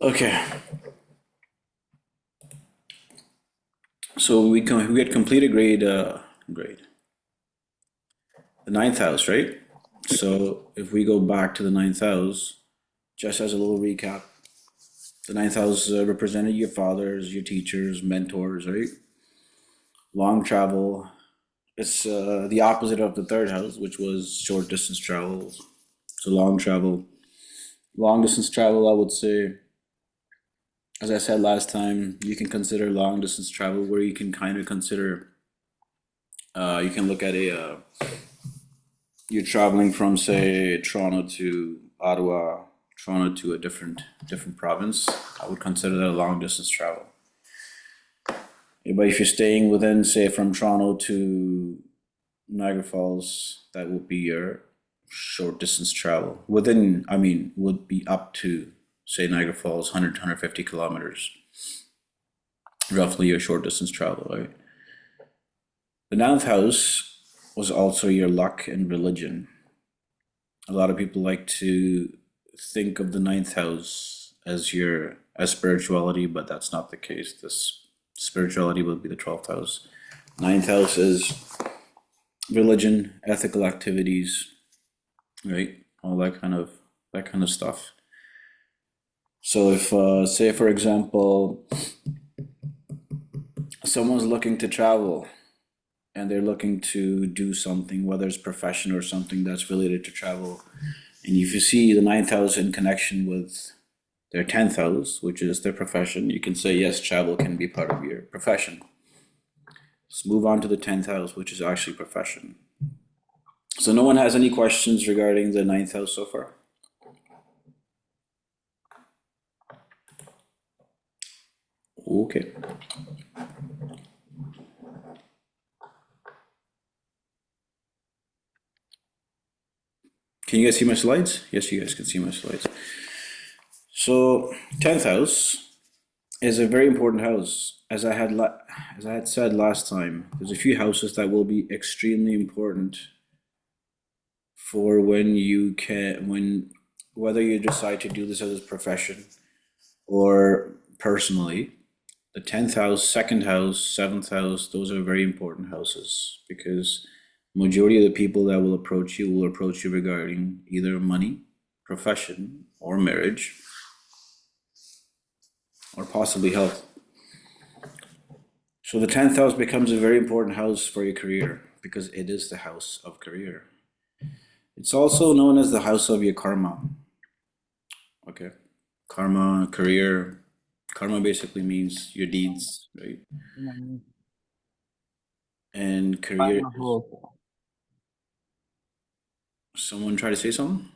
Okay, so we had completed grade the ninth house, right? So if we go back to the ninth house, just as a little recap, the ninth house represented your fathers, your teachers, mentors, right? Long travel. It's the opposite of the third house, which was short distance travel. So long travel, long distance travel. I would say, as I said last time, you can consider long distance travel where you can kind of consider. You can look at you're traveling from say Toronto to Ottawa, Toronto to a different province. I would consider that a long distance travel. But if you're staying within, say, from Toronto to Niagara Falls, that would be your short distance travel. Within, I mean, would be up to, say, Niagara Falls, 100 kilometers, roughly your short distance travel, right? The ninth house was also your luck and religion. A lot of people like to think of the ninth house as your as spirituality, but that's not the case. This spirituality would be the 12th house. Ninth house is religion, ethical activities, right? All that kind of stuff. So if say for example someone's looking to travel and they're looking to do something, whether it's profession or something that's related to travel, and if you see the ninth house in connection with their 10th house, which is their profession, you can say yes, travel can be part of your profession. Let's move on to the 10th house, which is actually profession. So no one has any questions regarding the ninth house so far? Okay. Can you guys see my slides? Yes, you guys can see my slides. So 10th house is a very important house. As I had said last time, there's a few houses that will be extremely important for when whether you decide to do this as a profession or personally. The 10th house, second house, seventh house, those are very important houses because majority of the people that will approach you regarding either money, profession, or marriage, or possibly health. So the 10th house becomes a very important house for your career because it is the house of career. It's also known as the house of your karma. Okay. Karma, career. Karma basically means your deeds, right? Mm, And Fine, career is, okay. someone try to say something?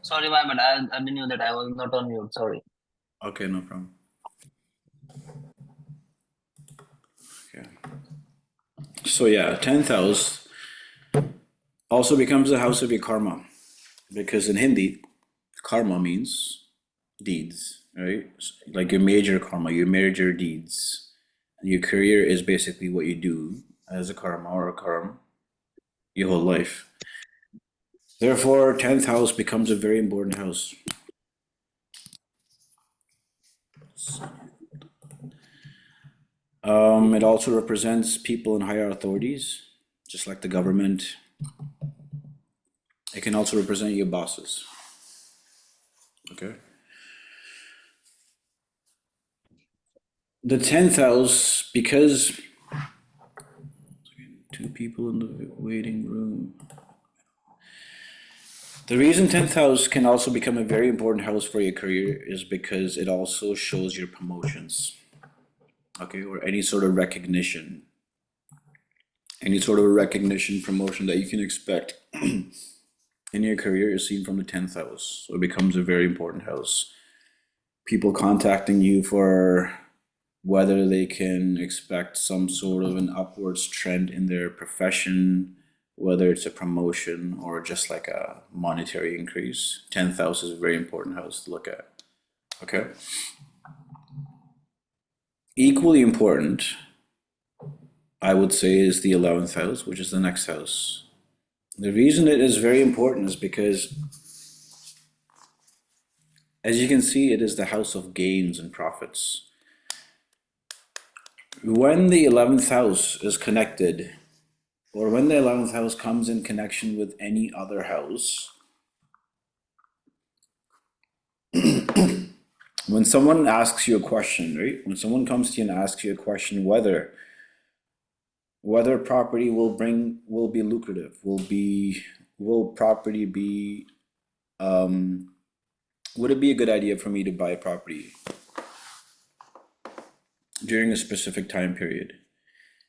Sorry, my bad. I didn't know that I was not on mute. Sorry. Okay, no problem. Okay. So yeah, 10th house also becomes the house of your karma because in Hindi, karma means deeds, right? Like your major karma, your major deeds. Your career is basically what you do as a karma or a karma your whole life. Therefore, 10th house becomes a very important house. It also represents people in higher authorities, just like the government. It can also represent your bosses. Okay. The 10th house, because two people in the waiting room. The reason 10th house can also become a very important house for your career is because it also shows your promotions, okay, or any sort of recognition, promotion that you can expect in your career is seen from the 10th house. So it becomes a very important house. People contacting you for whether they can expect some sort of an upwards trend in their profession, whether it's a promotion or just like a monetary increase. 10th house is a very important house to look at. Okay. Equally important, I would say, is the 11th house, which is the next house. The reason it is very important is because As you can see, it is the house of gains and profits. When the 11th house is connected, or when the 11th house comes in connection with any other house, when someone asks you a question, right? When someone comes to you and asks you a question whether property will be lucrative, will property be would it be a good idea for me to buy property during a specific time period?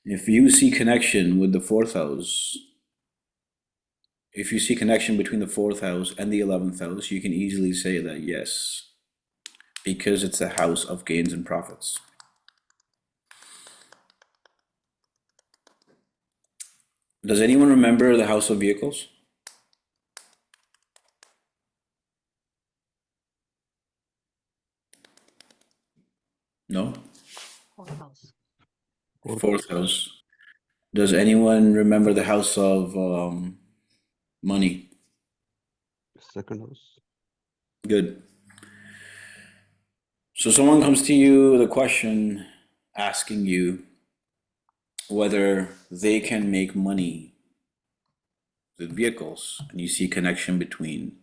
If you see connection with the fourth house, if you see connection between the fourth house and the 11th house, you can easily say that yes, because it's a house of gains and profits. Does anyone remember the house of vehicles? No? Fourth house. Does anyone remember the house of money? Second house. Good. So someone comes to you with a question asking you whether they can make money with vehicles, and you see connection between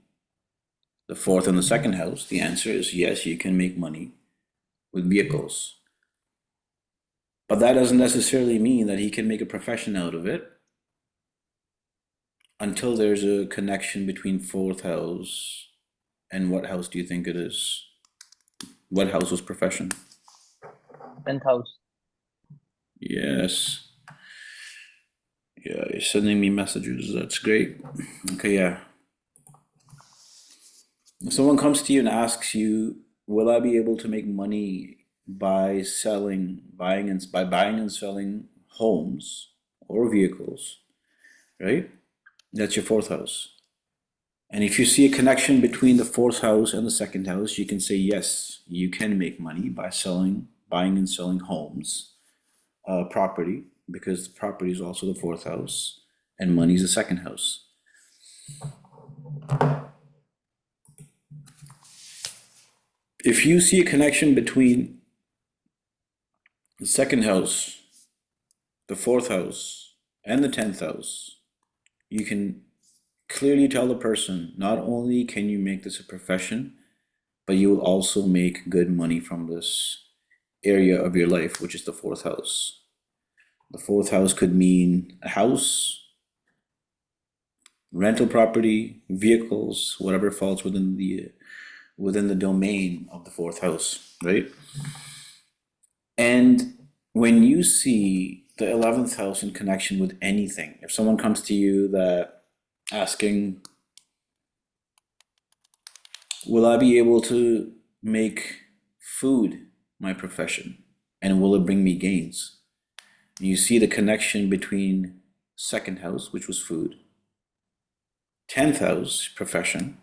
the fourth and the second house. The answer is yes, you can make money with vehicles. But that doesn't necessarily mean that he can make a profession out of it until there's a connection between fourth house and what house do you think it is? What house was profession? 10th house. Yes. Yeah, you're sending me messages. That's great. Okay, yeah. If someone comes to you and asks you, will I be able to make money by buying and selling homes or vehicles, right? That's your fourth house. And if you see a connection between the fourth house and the second house, you can say, yes, you can make money by buying and selling homes, property, because the property is also the fourth house and money is the second house. If you see a connection between the second house, the fourth house, and the 10th house, you can clearly tell the person, not only can you make this a profession, but you will also make good money from this area of your life, which is the fourth house. The fourth house could mean a house, rental property, vehicles, whatever falls within the domain of the fourth house, right? And when you see the 11th house in connection with anything, if someone comes to you that asking, will I be able to make food my profession, and will it bring me gains? You see the connection between second house, which was food, 10th house, profession.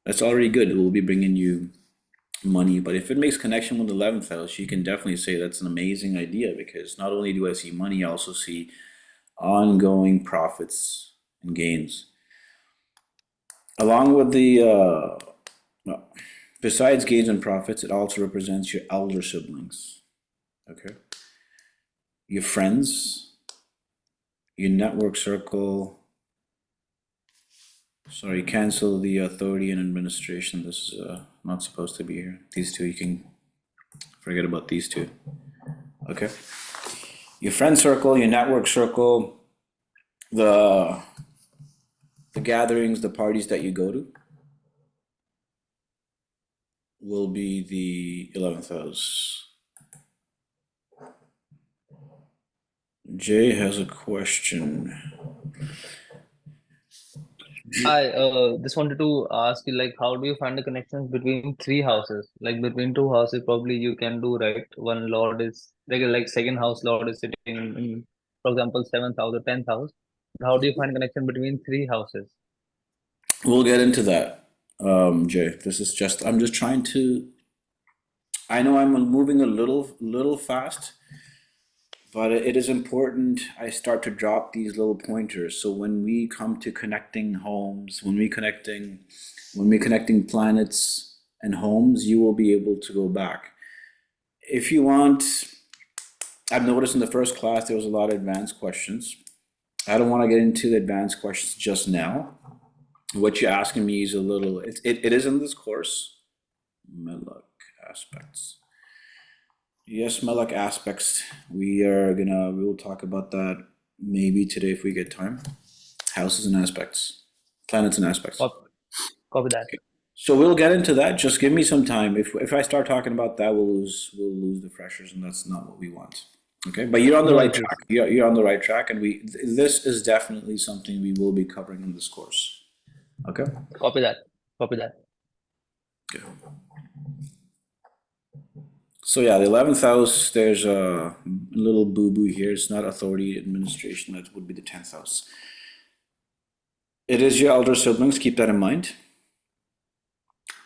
That's already good. It will be bringing you money. But if it makes connection with the 11th house, you can definitely say that's an amazing idea, because not only do I see money, I also see ongoing profits and gains. Along with besides gains and profits, it also represents your elder siblings, okay? Your friends, your network circle. Sorry, cancel the authority and administration. This is not supposed to be here. These two, you can forget about these two. Okay. Your friend circle, your network circle, the gatherings, the parties that you go to will be the 11th house. Jay has a question. I just wanted to ask you, like, how do you find the connections between three houses? Like between two houses, probably you can do, right? One lord is like second house lord is sitting in, for example, 7th house or 10th house. How do you find connection between three houses? We'll get into that, Jay. I'm just trying to, I know I'm moving a little fast, but it is important I start to drop these little pointers. So when we come to connecting homes, when we connecting planets and homes, you will be able to go back. If you want, I've noticed in the first class there was a lot of advanced questions. I don't want to get into the advanced questions just now. What you're asking me is a little, it is in this course. Melek aspects. Yes, Melek aspects. We will talk about that maybe today if we get time. Houses and aspects, planets and aspects. Copy that. So we'll get into that. Just give me some time. If I start talking about that, we'll lose the freshers, and that's not what we want. Okay, but you're on the No right issues. track. You're on the right track, and this is definitely something we will be covering in this course. Okay. Copy that. Copy that. Good. So yeah, the 11th house, there's a little boo-boo here. It's not authority administration. That would be the 10th house. It is your elder siblings. Keep that in mind.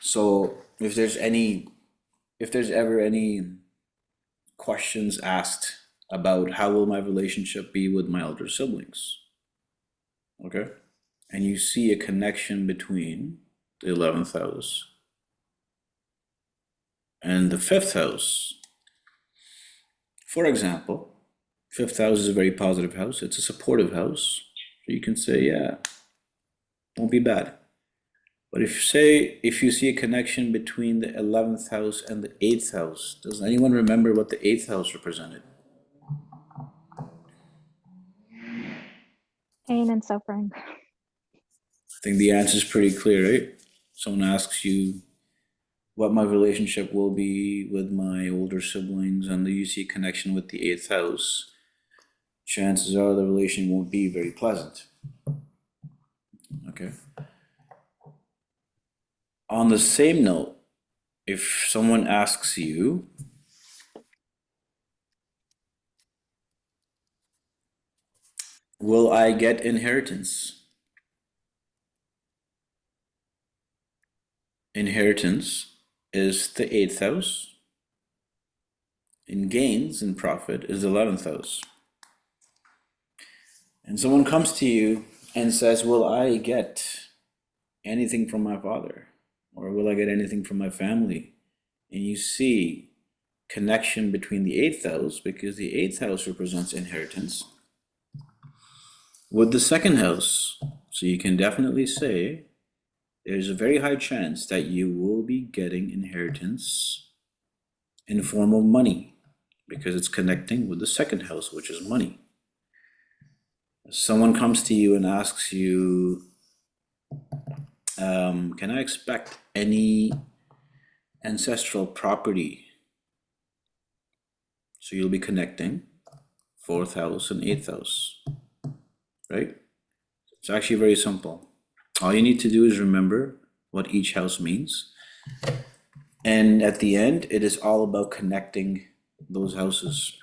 So if there's ever any questions asked about how will my relationship be with my elder siblings, okay, and you see a connection between the 11th house and the 5th house, for example, 5th house is a very positive house. It's a supportive house. So you can say, yeah, won't be bad. But if you see a connection between the 11th house and the 8th house, does anyone remember what the 8th house represented? Pain and suffering. I think the answer is pretty clear, right? Someone asks you what my relationship will be with my older siblings, and you see a connection with the 8th house, chances are the relation won't be very pleasant. Okay. On the same note, if someone asks you, will I get inheritance? Inheritance is the 8th house, and gains and profit is the 11th house. And someone comes to you and says, will I get anything from my father? Or will I get anything from my family? And you see connection between the 8th house, because the 8th house represents inheritance, with the 2nd house. So you can definitely say there's a very high chance that you will be getting inheritance in the form of money, because it's connecting with the 2nd house, which is money. If someone comes to you and asks you, can I expect any ancestral property? So you'll be connecting 4th house and 8th house, right? It's actually very simple. All you need to do is remember what each house means. And at the end, it is all about connecting those houses.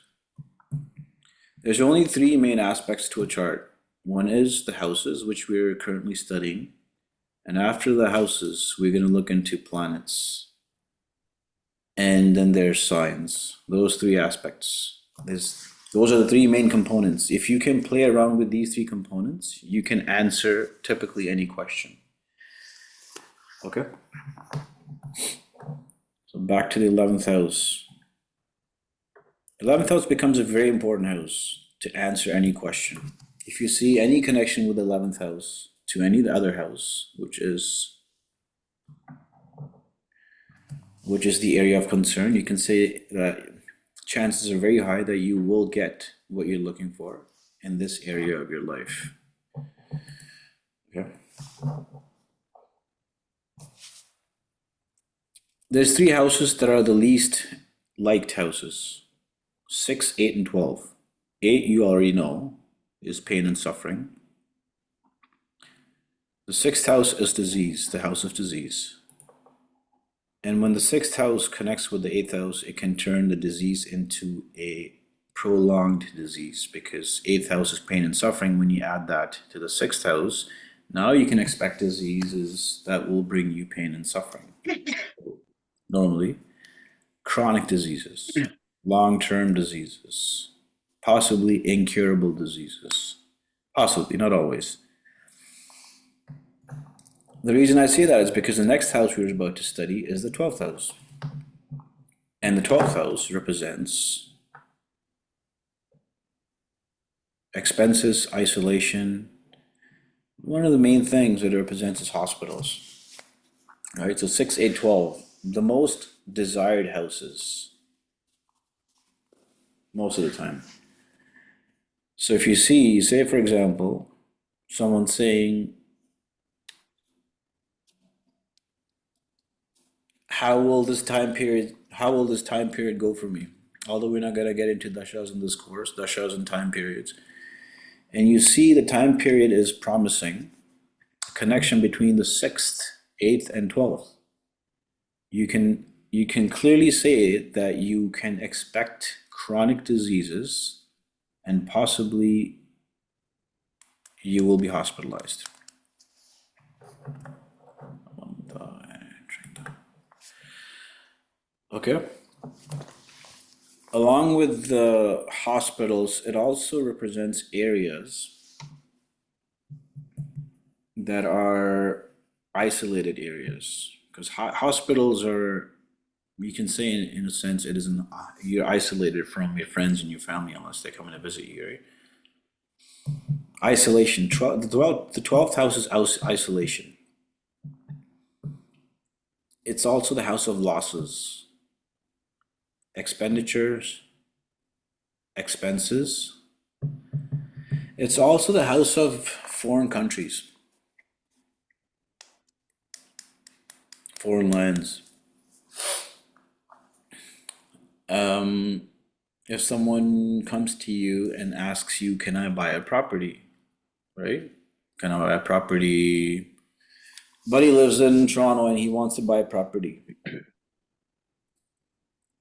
There's only 3 main aspects to a chart. One is the houses, which we're currently studying. And after the houses, we're going to look into planets. And then there's signs. Those 3 aspects. Those are the 3 main components. If you can play around with these 3 components, you can answer typically any question. Okay? So back to the 11th house. 11th house becomes a very important house to answer any question. If you see any connection with the 11th house to any other house, which is the area of concern, you can say that chances are very high that you will get what you're looking for in this area of your life. Okay. There's 3 houses that are the least liked houses: 6, 8, and 12. 8, you already know, is pain and suffering. The 6th house is disease, the house of disease. And when the 6th house connects with the 8th house, it can turn the disease into a prolonged disease, because 8th house is pain and suffering. When you add that to the 6th house, now you can expect diseases that will bring you pain and suffering. Normally, chronic diseases, long-term diseases, possibly incurable diseases. Possibly, not always. The reason I say that is because the next house we're about to study is the 12th house. And the 12th house represents expenses, isolation. One of the main things that it represents is hospitals. All right, so 6, 8, 12, the most desired houses most of the time. So if you see, say for example, someone saying, how will this time period go for me? Although we're not gonna get into dashas in this course, dashas and time periods. And you see the time period is promising a connection between the 6th, 8th, and 12th. You can clearly say that you can expect chronic diseases and possibly you will be hospitalized. Okay. Along with the hospitals, it also represents areas that are isolated areas. Because hospitals are, you can say in a sense, it isn't, you're isolated from your friends and your family unless they come in to visit you, right? Isolation, the 12th house is isolation. It's also the house of losses, expenditures, expenses. It's also the house of foreign countries, foreign lands. If someone comes to you and asks you, can I buy a property, right? Can I buy a property? Buddy lives in Toronto and he wants to buy a property.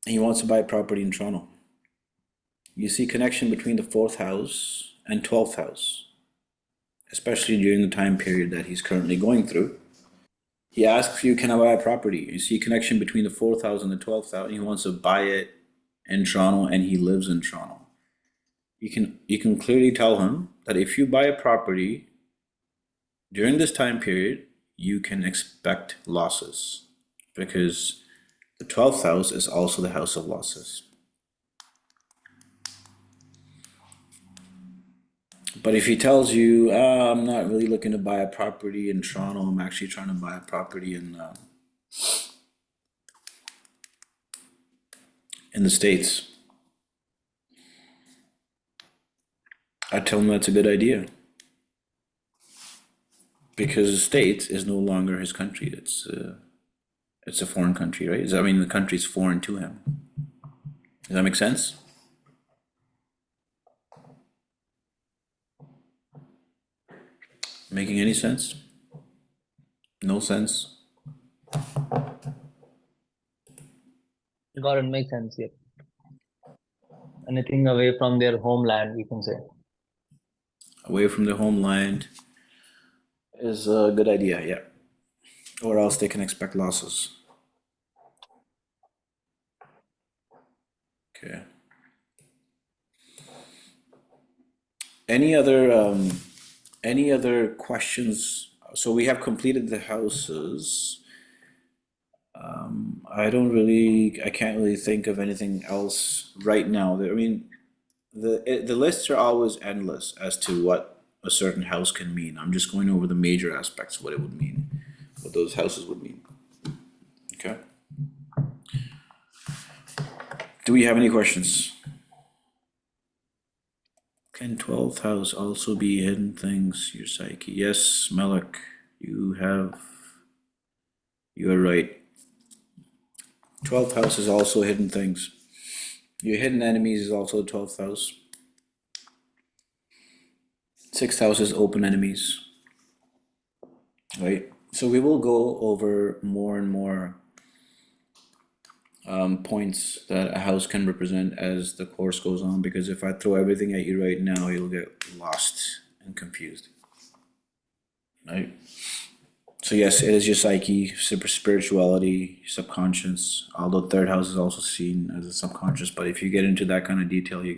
He wants to buy a property in Toronto. You see connection between the 4th house and 12th house, especially during the time period that he's currently going through. He asks you, can I buy a property? You see connection between the 4th house and the 12th house. He wants to buy it in Toronto and he lives in Toronto. You can clearly tell him that if you buy a property during this time period, you can expect losses because the 12th house is also the house of losses. But if he tells you, I'm not really looking to buy a property in Toronto, I'm actually trying to buy a property in the States, I tell him that's a good idea. Because the States is no longer his country. It's a foreign country, right? I mean, the country's foreign to him. Does that make sense? Making any sense? No sense? Got it, makes sense, yeah. Anything away from their homeland, we can say. Away from their homeland is a good idea, yeah. Or else they can expect losses. Okay. Any other questions? So we have completed the houses. I can't really think of anything else right now. I mean, the lists are always endless as to what a certain house can mean. I'm just going over the major aspects of what it would mean, what those houses would mean. Okay. Do we have any questions? Can 12th house also be hidden things, your psyche? Yes, Malik, you are right. 12th house is also hidden things. Your hidden enemies is also the 12th house. 6th house is open enemies. Right? So we will go over more and more points that a house can represent as the course goes on, because if I throw everything at you right now, you'll get lost and confused. Right? So yes, it is your psyche, spirituality, subconscious. Although 3rd house is also seen as a subconscious, but if you get into that kind of detail, you'll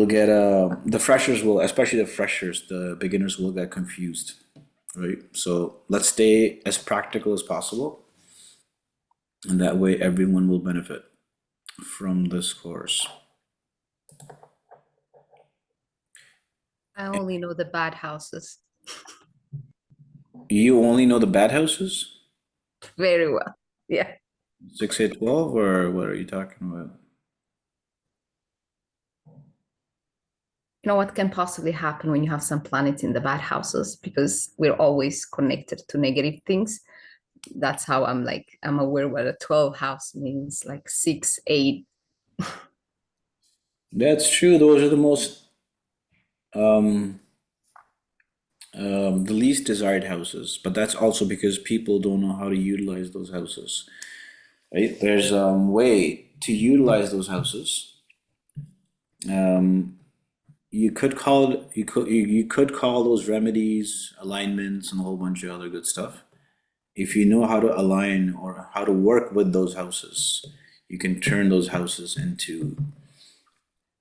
get the freshers will, especially the beginners will get confused. right? So let's stay as practical as possible, and that way everyone will benefit from this course. I only know the bad houses You only know the bad houses? very well. Yeah. 6, 8, 12, or what are you talking about? You know what can possibly happen when you have some planets in the bad houses, because we're always connected to negative things. That's how I'm aware what a 12 house means, like 6, 8. That's true. Those are the most the least desired houses, but that's also because people don't know how to utilize those houses, right? There's a way to utilize those houses. You could call you could call those remedies, alignments, and a whole bunch of other good stuff. If you know how to align or how to work with those houses, you can turn those houses into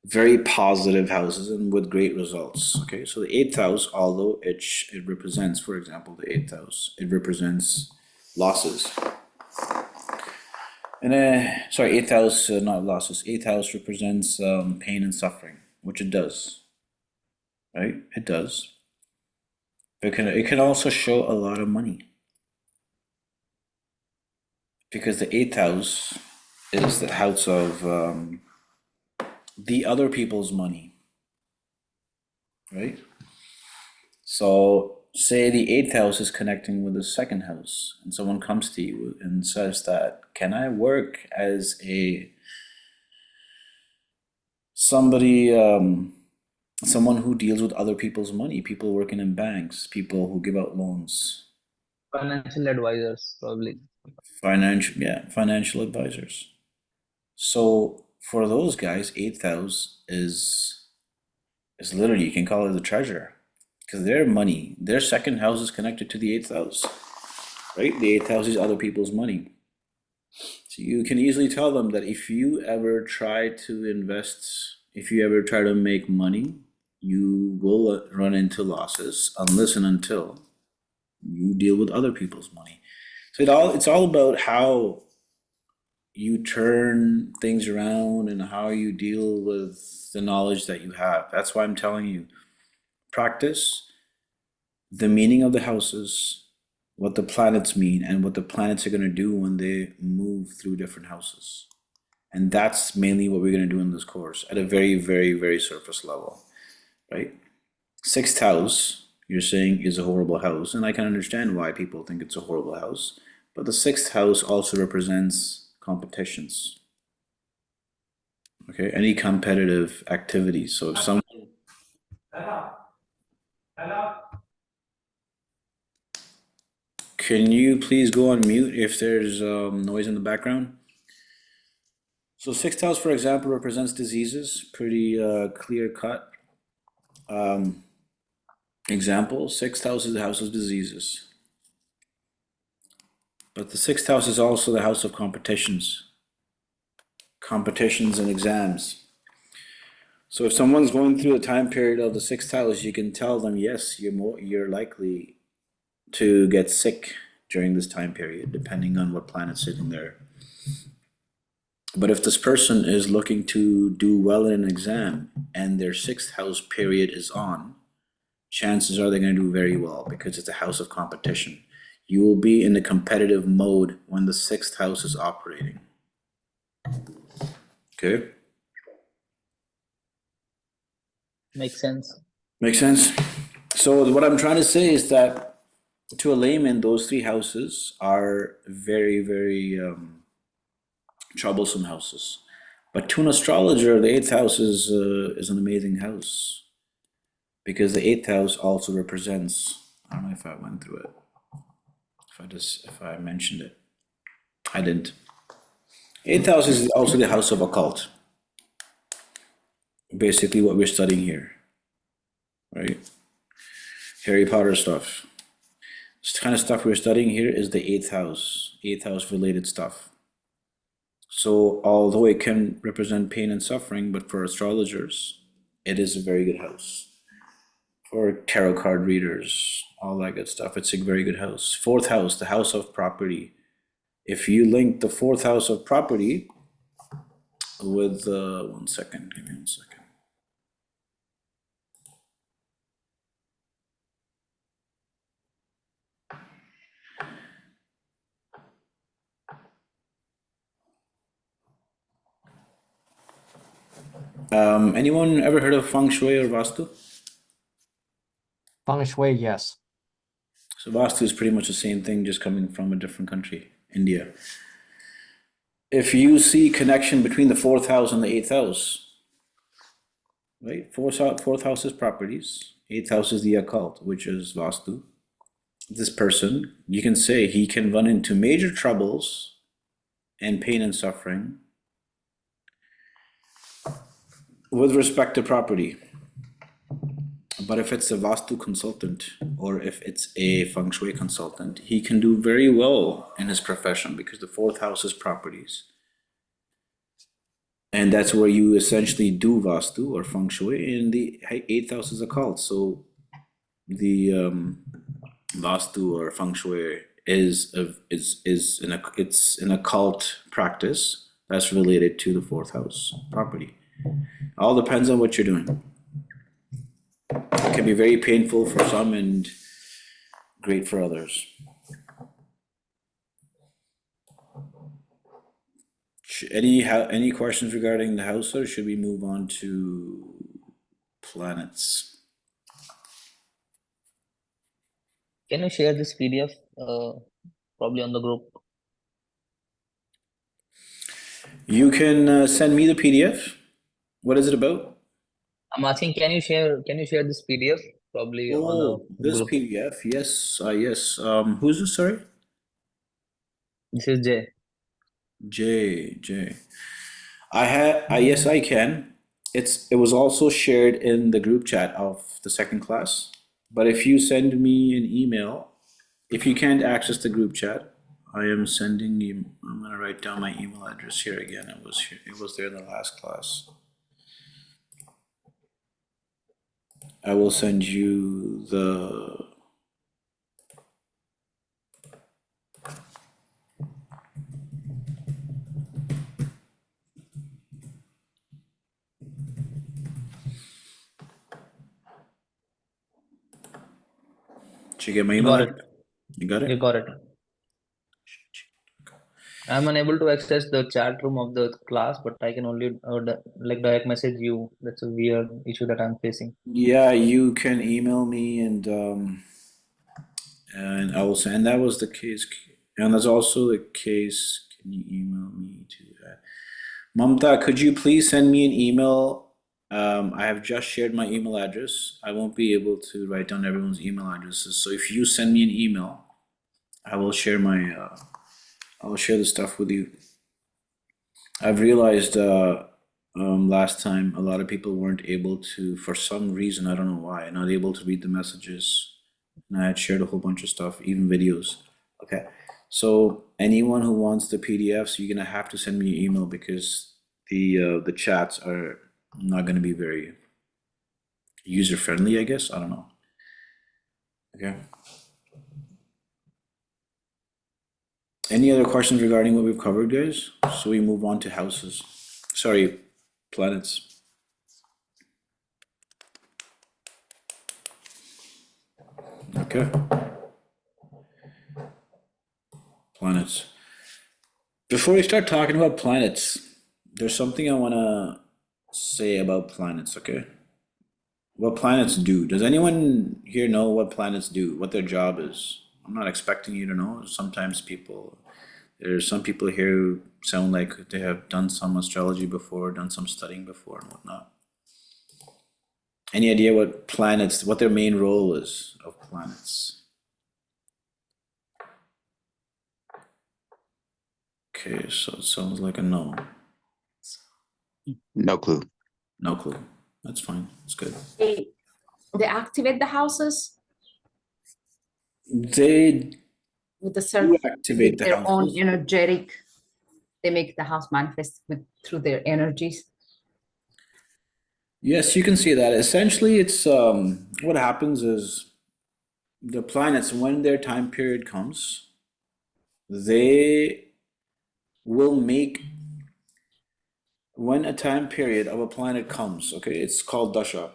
very positive houses and with great results. Okay, so the eighth house, although it represents, for example, the eighth house, it represents losses. And sorry, eighth house, not losses. Eighth house represents pain and suffering, which it does. Right, it does. It can also show a lot of money, because the eighth house is the house of the other people's money, right? So say the eighth house is connecting with the second house, and someone comes to you and says that, can I work as someone who deals with other people's money, people working in banks, people who give out loans, Financial advisors, probably. financial advisors. So for those guys, eighth house is literally, you can call it the treasure, because their money, their second house is connected to the eighth house, right? The eighth house is other people's money. So you can easily tell them that if you ever try to invest, if you ever try to make money, you will run into losses unless and until you deal with other people's money. So it's all about how you turn things around and how you deal with the knowledge that you have. That's why I'm telling you, practice the meaning of the houses, what the planets mean, and what the planets are going to do when they move through different houses. And that's mainly what we're going to do in this course at a very, very, very surface level, right? Sixth house, you're saying, is a horrible house, and I can understand why people think it's a horrible house. But the sixth house also represents competitions. Okay, any competitive activities. So if someone can you please go on mute if there's noise in the background? So sixth house, for example, represents diseases, pretty clear cut. Example, sixth house is the house of diseases. But the sixth house is also the house of competitions and exams. So if someone's going through a time period of the sixth house, you can tell them, yes, you're likely to get sick during this time period, depending on what planet's sitting there. But if this person is looking to do well in an exam and their sixth house period is on, chances are they're going to do very well, because it's a house of competition. You will be in a competitive mode when the sixth house is operating. Okay? Makes sense. Makes sense? So what I'm trying to say is that to a layman, those three houses are very, very troublesome houses. But to an astrologer, the eighth house is an amazing house, because the eighth house also represents, I don't know if I went through it, if I mentioned it. I didn't. Eighth house is also the house of occult. Basically what we're studying here, right? Harry Potter stuff. This kind of stuff we're studying here is the eighth house related stuff. So although it can represent pain and suffering, but for astrologers, it is a very good house for tarot card readers, all that good stuff. It's a very good house. Fourth house, the house of property. If you link the fourth house of property with, 1 second, give me 1 second. Anyone ever heard of Feng Shui or Vastu? Feng Shui, yes. So Vastu is pretty much the same thing, just coming from a different country, India. If you see connection between the fourth house and the eighth house, right? Fourth house is properties, eighth house is the occult, which is Vastu. This person, you can say he can run into major troubles and pain and suffering with respect to property. But if it's a Vastu consultant or if it's a Feng Shui consultant, he can do very well in his profession because the fourth house is properties. And that's where you essentially do Vastu or Feng Shui, and the eighth house is occult. So the Vastu or Feng Shui is an occult practice that's related to the fourth house property. All depends on what you're doing. It can be very painful for some and great for others. Any questions regarding the house, or should we move on to planets? Can you share this PDF probably on the group? You can send me the PDF. What is it about? I'm asking, can you share this PDF probably on Oh, the this group? PDF. Yes, yes. Who's this? Sorry, This is Jay. Jay. Yes, I can. It was also shared in the group chat of the second class. But if you send me an email, if you can't access the group chat, I am sending you. I'm gonna write down my email address here again. It was there in the last class. I will send you the. Did you get my email? Got it. You got it? You got it. I'm unable to access the chat room of the class, but I can only like direct message you. That's a weird issue that I'm facing. Yeah, you can email me and I will send. And that was the case, and that's also the case. Can you email me to that? Mamta, could you please send me an email? I have just shared my email address. I won't be able to write down everyone's email addresses. So if you send me an email, I will share my. I will share the stuff with you. I've realized last time a lot of people weren't able to, for some reason, I don't know why, not able to read the messages. And I had shared a whole bunch of stuff, even videos. Okay, so anyone who wants the PDFs, you're gonna have to send me an email because the chats are not gonna be very user friendly, I guess. I don't know. Okay. Any other questions regarding what we've covered, guys? So we move on to houses. Sorry, planets. Okay. Planets. Before we start talking about planets, there's something I want to say about planets, okay? What planets do. Does anyone here know what planets do, what their job is? I'm not expecting you to know. Sometimes there's some people here who sound like they have done some astrology before, done some studying before and whatnot. Any idea what their main role is of planets? Okay, so it sounds like a no. No clue. No clue. That's fine. That's good. They activate the houses They with the certain activate the their own houses. energetic. They make the house manifest through their energies. Yes, you can see that. Essentially, it's what happens is the planets, when their time period comes, they will make, when a time period of a planet comes, okay, it's called dasha.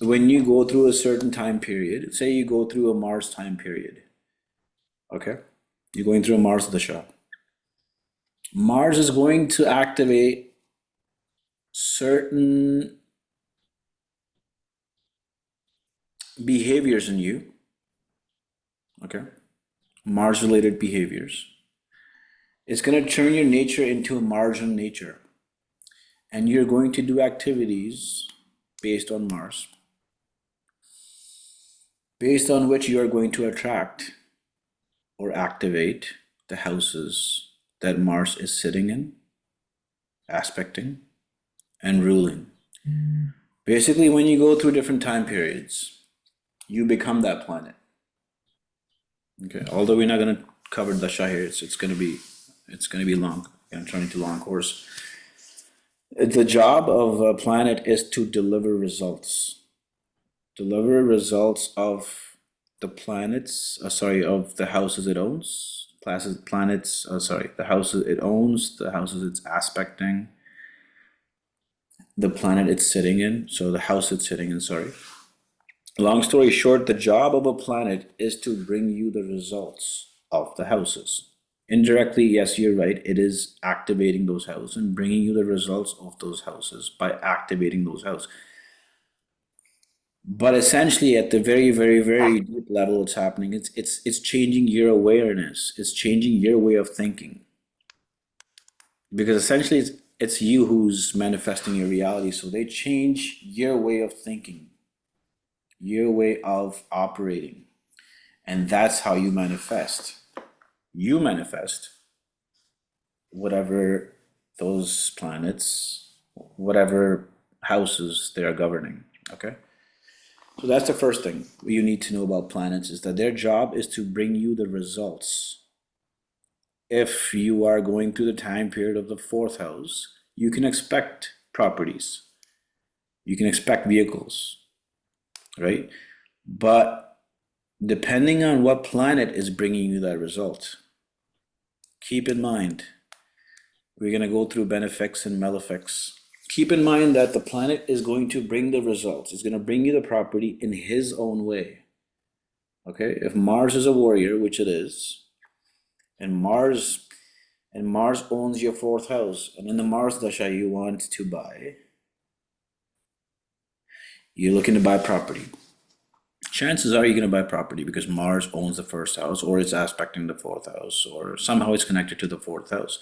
When you go through a certain time period, say you go through a Mars time period, okay, you're going through a Mars dasha. Mars is going to activate certain behaviors in you, okay, Mars related behaviors. It's going to turn your nature into a Martian nature, and you're going to do activities based on Mars, based on which you are going to attract or activate the houses that Mars is sitting in, aspecting, and ruling. Basically, when you go through different time periods, you become that planet. Okay, although we're not going to cover Dasha here, it's going to be long. I'm turning to long course. The job of a planet is to deliver results. Deliver results of the planets, of the houses it owns. The houses it owns, the houses it's aspecting, the planet it's sitting in, so the house it's sitting in, Long story short, the job of a planet is to bring you the results of the houses. Indirectly, yes, you're right, it is activating those houses and bringing you the results of those houses by activating those houses. But essentially, at the very, very, very deep level, it's happening. It's changing your awareness. It's changing your way of thinking. Because essentially, it's you who's manifesting your reality. So they change your way of thinking, your way of operating, and that's how you manifest. You manifest whatever those planets, whatever houses they are governing. Okay. So that's the first thing you need to know about planets, is that their job is to bring you the results. If you are going through the time period of the fourth house, you can expect properties. You can expect vehicles, right? But depending on what planet is bringing you that result, keep in mind, we're going to go through benefics and malefics. Keep in mind that the planet is going to bring the results. It's going to bring you the property in his own way. Okay, if Mars is a warrior, which it is, and Mars owns your fourth house, and in the Mars dasha you want to buy, you're looking to buy property. Chances are you're going to buy property because Mars owns the first house, or it's aspecting the fourth house, or somehow it's connected to the fourth house.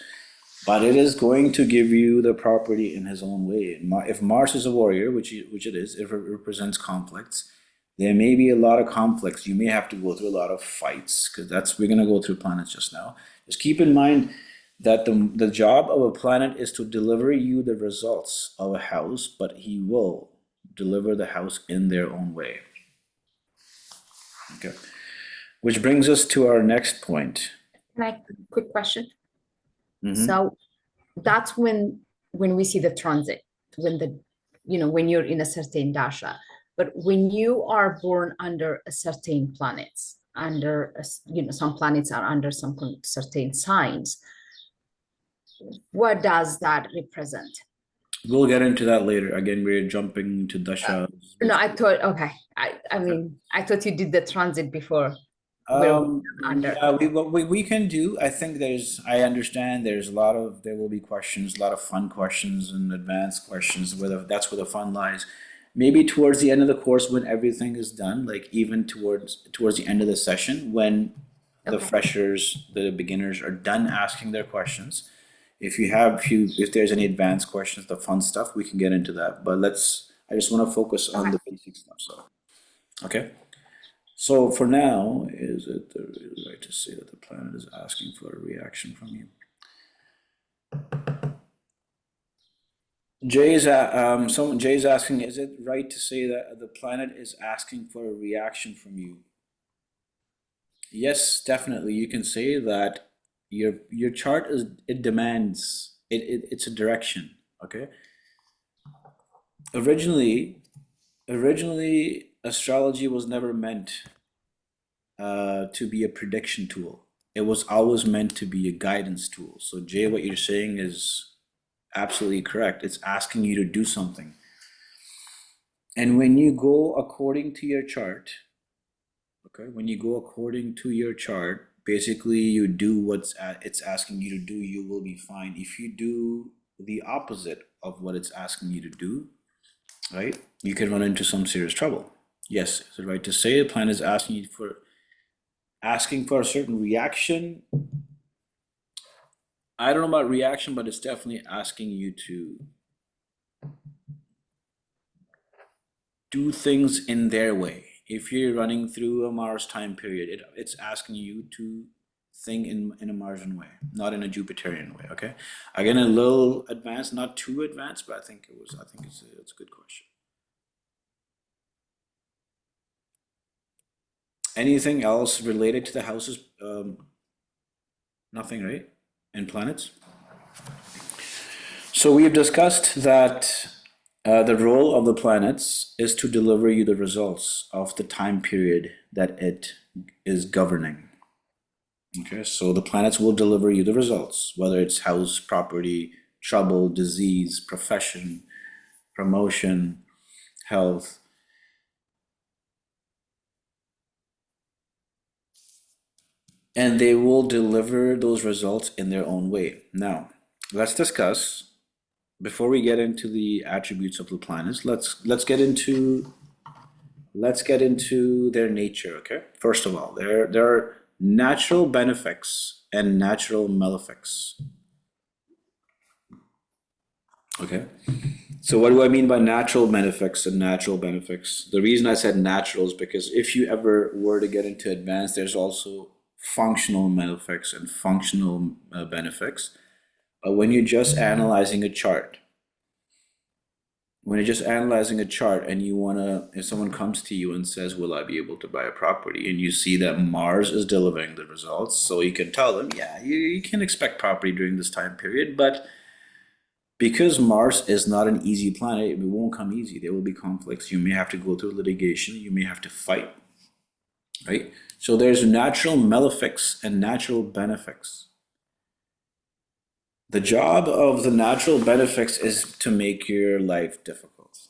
But it is going to give you the property in his own way. If Mars is a warrior, which it is, if it represents conflicts, there may be a lot of conflicts. You may have to go through a lot of fights, because we're going to go through planets just now. Just keep in mind that the job of a planet is to deliver you the results of a house, but he will deliver the house in their own way. Okay. Which brings us to our next point. Can I, quick question? Mhm. So that's when we see the transit, when you're in a certain dasha. But when you are born under a certain planets, some planets are under some certain signs, what does that represent? We'll get into that later. Again, we're jumping to dasha. No, I thought, okay. I mean, I thought you did the transit before. Under. Yeah, what we can do, I think I understand there will be questions, a lot of fun questions and advanced questions, that's where the fun lies. Maybe towards the end of the course, when everything is done, like even towards the end of the session, when the Okay. freshers, the beginners are done asking their questions. If there's any advanced questions, the fun stuff, we can get into that. But I just want to focus on the basic stuff. So, okay. So for now, is it right to say that the planet is asking for a reaction from you? Jay's asking, is it right to say that the planet is asking for a reaction from you? Yes, definitely. You can say that your chart demands it's a direction. Okay. originally astrology was never meant to be a prediction tool. It was always meant to be a guidance tool. So Jay, what you're saying is absolutely correct. It's asking you to do something. And when you go according to your chart, okay, when you go according to your chart, basically you do it's asking you to do, you will be fine. If you do the opposite of what it's asking you to do, right, you can run into some serious trouble. Yes, is it right to say the planet is asking for a certain reaction? I don't know about reaction, but it's definitely asking you to do things in their way. If you're running through a Mars time period, it's asking you to think in a Martian way, not in a Jupiterian way. Okay, again, a little advanced, not too advanced, but I think it's a good question. Anything else related to the houses? Nothing, right? And planets? So we have discussed that the role of the planets is to deliver you the results of the time period that it is governing. Okay, so the planets will deliver you the results, whether it's house, property, trouble, disease, profession, promotion, health. And they will deliver those results in their own way. Now, let's discuss, before we get into the attributes of the planets, let's get into their nature, okay? First of all, there are natural benefics and natural malefics. Okay? So what do I mean by natural benefics and natural benefics? The reason I said natural is because if you ever were to get into advanced, there's also functional malefics and functional benefics. But when you're just analyzing a chart, and you wanna, if someone comes to you and says, will I be able to buy a property? And you see that Mars is delivering the results, so you can tell them, yeah, you can expect property during this time period, but because Mars is not an easy planet, it won't come easy. There will be conflicts. You may have to go through litigation. You may have to fight, right? So there's natural malefics and natural benefics. The job of the natural benefics is to make your life difficult.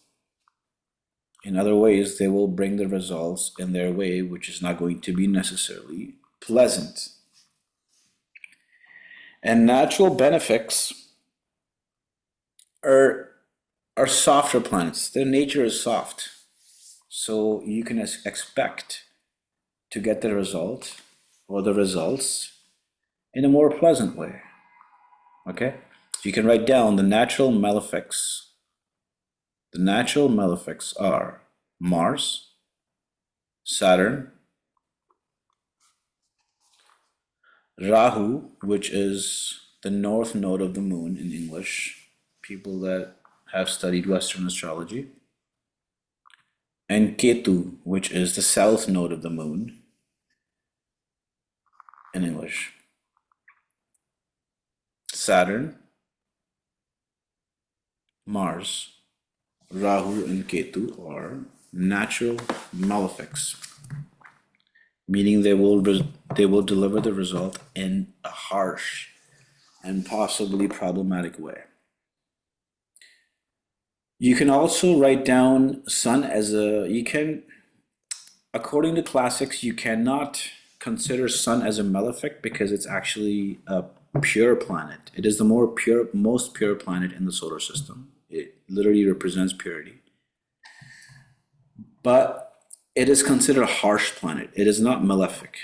In other ways, they will bring the results in their way, which is not going to be necessarily pleasant. And natural benefics are softer planets. Their nature is soft. So you can expect to get the result or the results in a more pleasant way. Okay? So you can write down the natural malefics. The natural malefics are Mars, Saturn, Rahu, which is the north node of the moon in English, people that have studied Western astrology, and Ketu, which is the south node of the moon in English. Saturn, Mars, Rahu, and Ketu are natural malefics, meaning they will deliver the result in a harsh and possibly problematic way. You can also write down Sun as according to classics, you cannot consider Sun as a malefic because it's actually a pure planet. It is the most pure planet in the solar system. It literally represents purity. But it is considered a harsh planet. It is not malefic.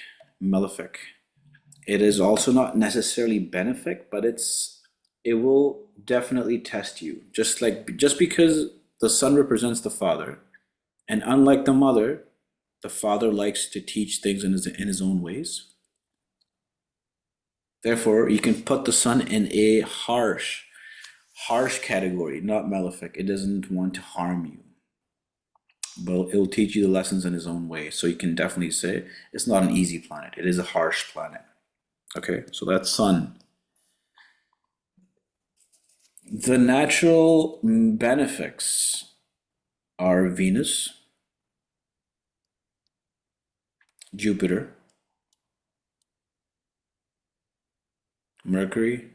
It is also not necessarily benefic, but it will definitely test you. Just because the Sun represents the father, and unlike the mother, the father likes to teach things in his own ways. Therefore, you can put the Sun in a harsh category, not malefic. It doesn't want to harm you, but it will teach you the lessons in his own way. So you can definitely say it's not an easy planet. It is a harsh planet. Okay, so that's Sun. The natural benefics are Venus, Jupiter, Mercury,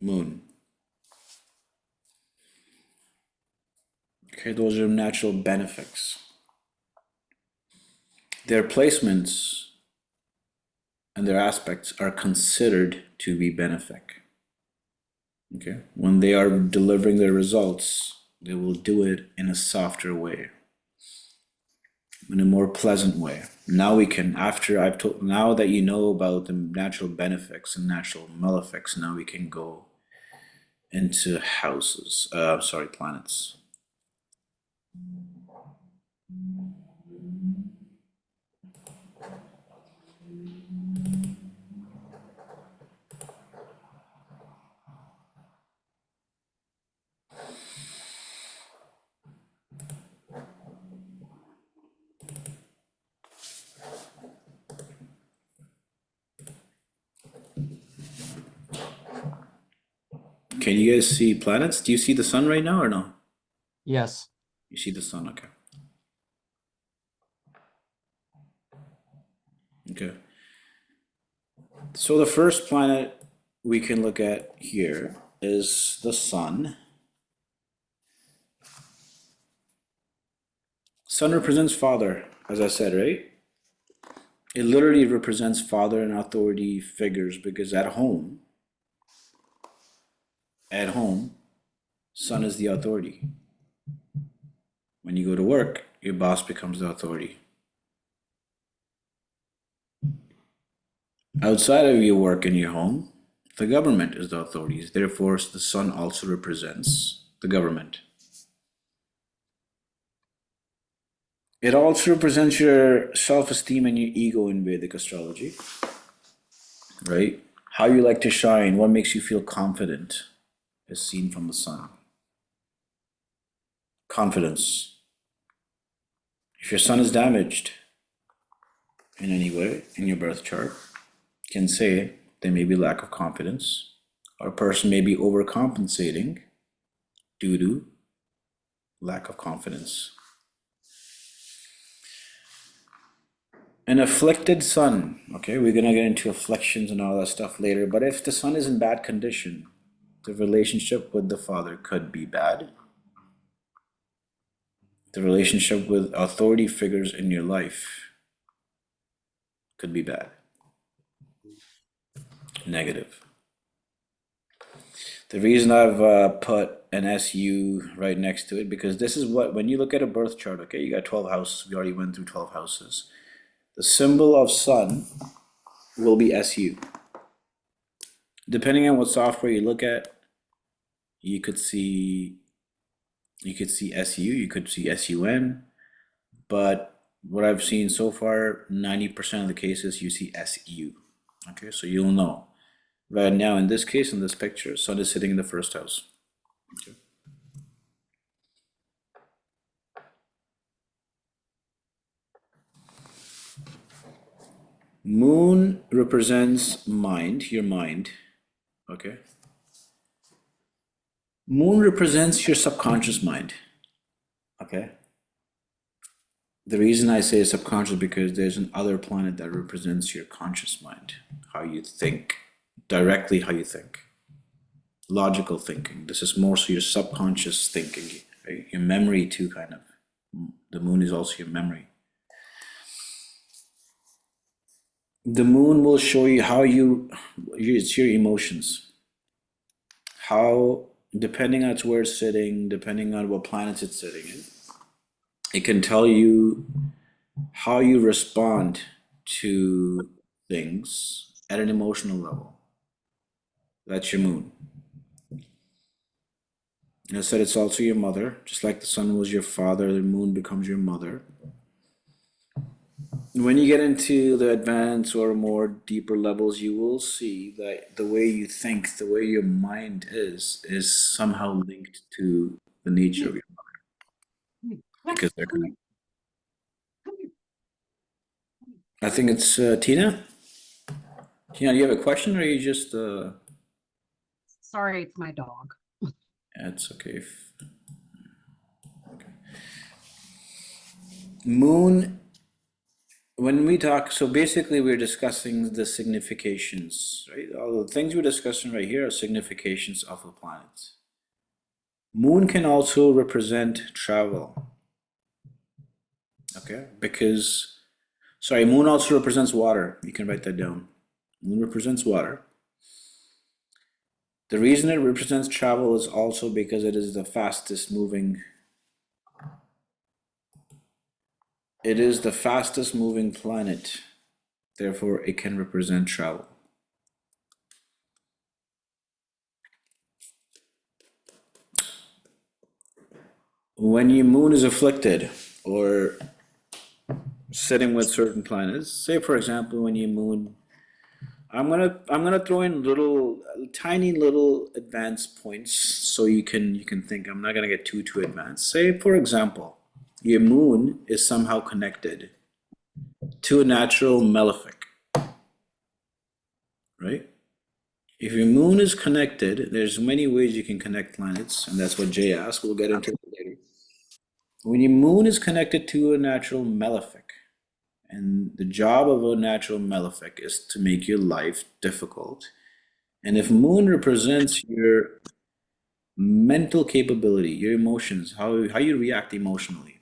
Moon. Okay, those are natural benefics. Their placements and their aspects are considered to be benefic. Okay, when they are delivering their results, they will do it in a softer way, in a more pleasant way. Now we can, now that you know about the natural benefics and natural malefics, now we can go into houses, planets. Can you guys see planets? Do you see the sun right now or no? Yes. You see the sun, okay. Okay. So the first planet we can look at here is the sun. Sun represents father, as I said, right? It literally represents father and authority figures because at home, sun is the authority. When you go to work, your boss becomes the authority. Outside of your work and your home, the government is the authorities. Therefore, the sun also represents the government. It also represents your self-esteem and your ego in Vedic astrology, right? How you like to shine, what makes you feel confident is seen from the sun. Confidence. If your sun is damaged in any way in your birth chart, you can say there may be lack of confidence, or a person may be overcompensating due to lack of confidence. An afflicted sun, okay, we're gonna get into afflictions and all that stuff later, but if the sun is in bad condition, the relationship with the father could be bad. The relationship with authority figures in your life could be bad. Negative. The reason I've put an SU right next to it, because this is what, when you look at a birth chart, okay, you got 12 houses, we already went through 12 houses. The symbol of sun will be SU. Depending on what software you look at, you could see SU, you could see SUN, but what I've seen so far, 90% of the cases you see SU. Okay, so you'll know. Right now, in this case, in this picture, sun is sitting in the first house. Okay. Moon represents mind, your mind, okay? Moon represents your subconscious mind, okay? The reason I say subconscious because there's another planet that represents your conscious mind, how you think, directly how you think. Logical thinking. This is more so your subconscious thinking, right? Your memory too, kind of. The moon is also your memory. The moon will show you how it's your emotions. How, depending on where it's sitting, depending on what planets it's sitting in, it can tell you how you respond to things at an emotional level. That's your moon. And I said it's also your mother, just like the sun was your father, the moon becomes your mother. When you get into the advanced or more deeper levels, you will see that the way you think, the way your mind is somehow linked to the nature of your mother. Because they're connected. I think it's Tina. Tina, do you have a question or you just... Sorry, it's my dog. It's okay. Okay. Moon, when we talk, so basically we're discussing the significations, right? All the things we're discussing right here are significations of a planet. Moon can also represent travel, okay? Because, sorry, moon also represents water. You can write that down. Moon represents water. The reason it represents travel is also because it is the fastest moving. It is the fastest moving planet. Therefore, it can represent travel. When your moon is afflicted or sitting with certain planets, say for example, when your moon, I'm gonna throw in little tiny little advanced points so you can think. I'm not gonna get too advanced. Say for example, your moon is somehow connected to a natural malefic, right? If your moon is connected, there's many ways you can connect planets, and that's what Jay asked. We'll get into it later. When your moon is connected to a natural malefic, and the job of a natural malefic is to make your life difficult. And if moon represents your mental capability, your emotions, how you react emotionally,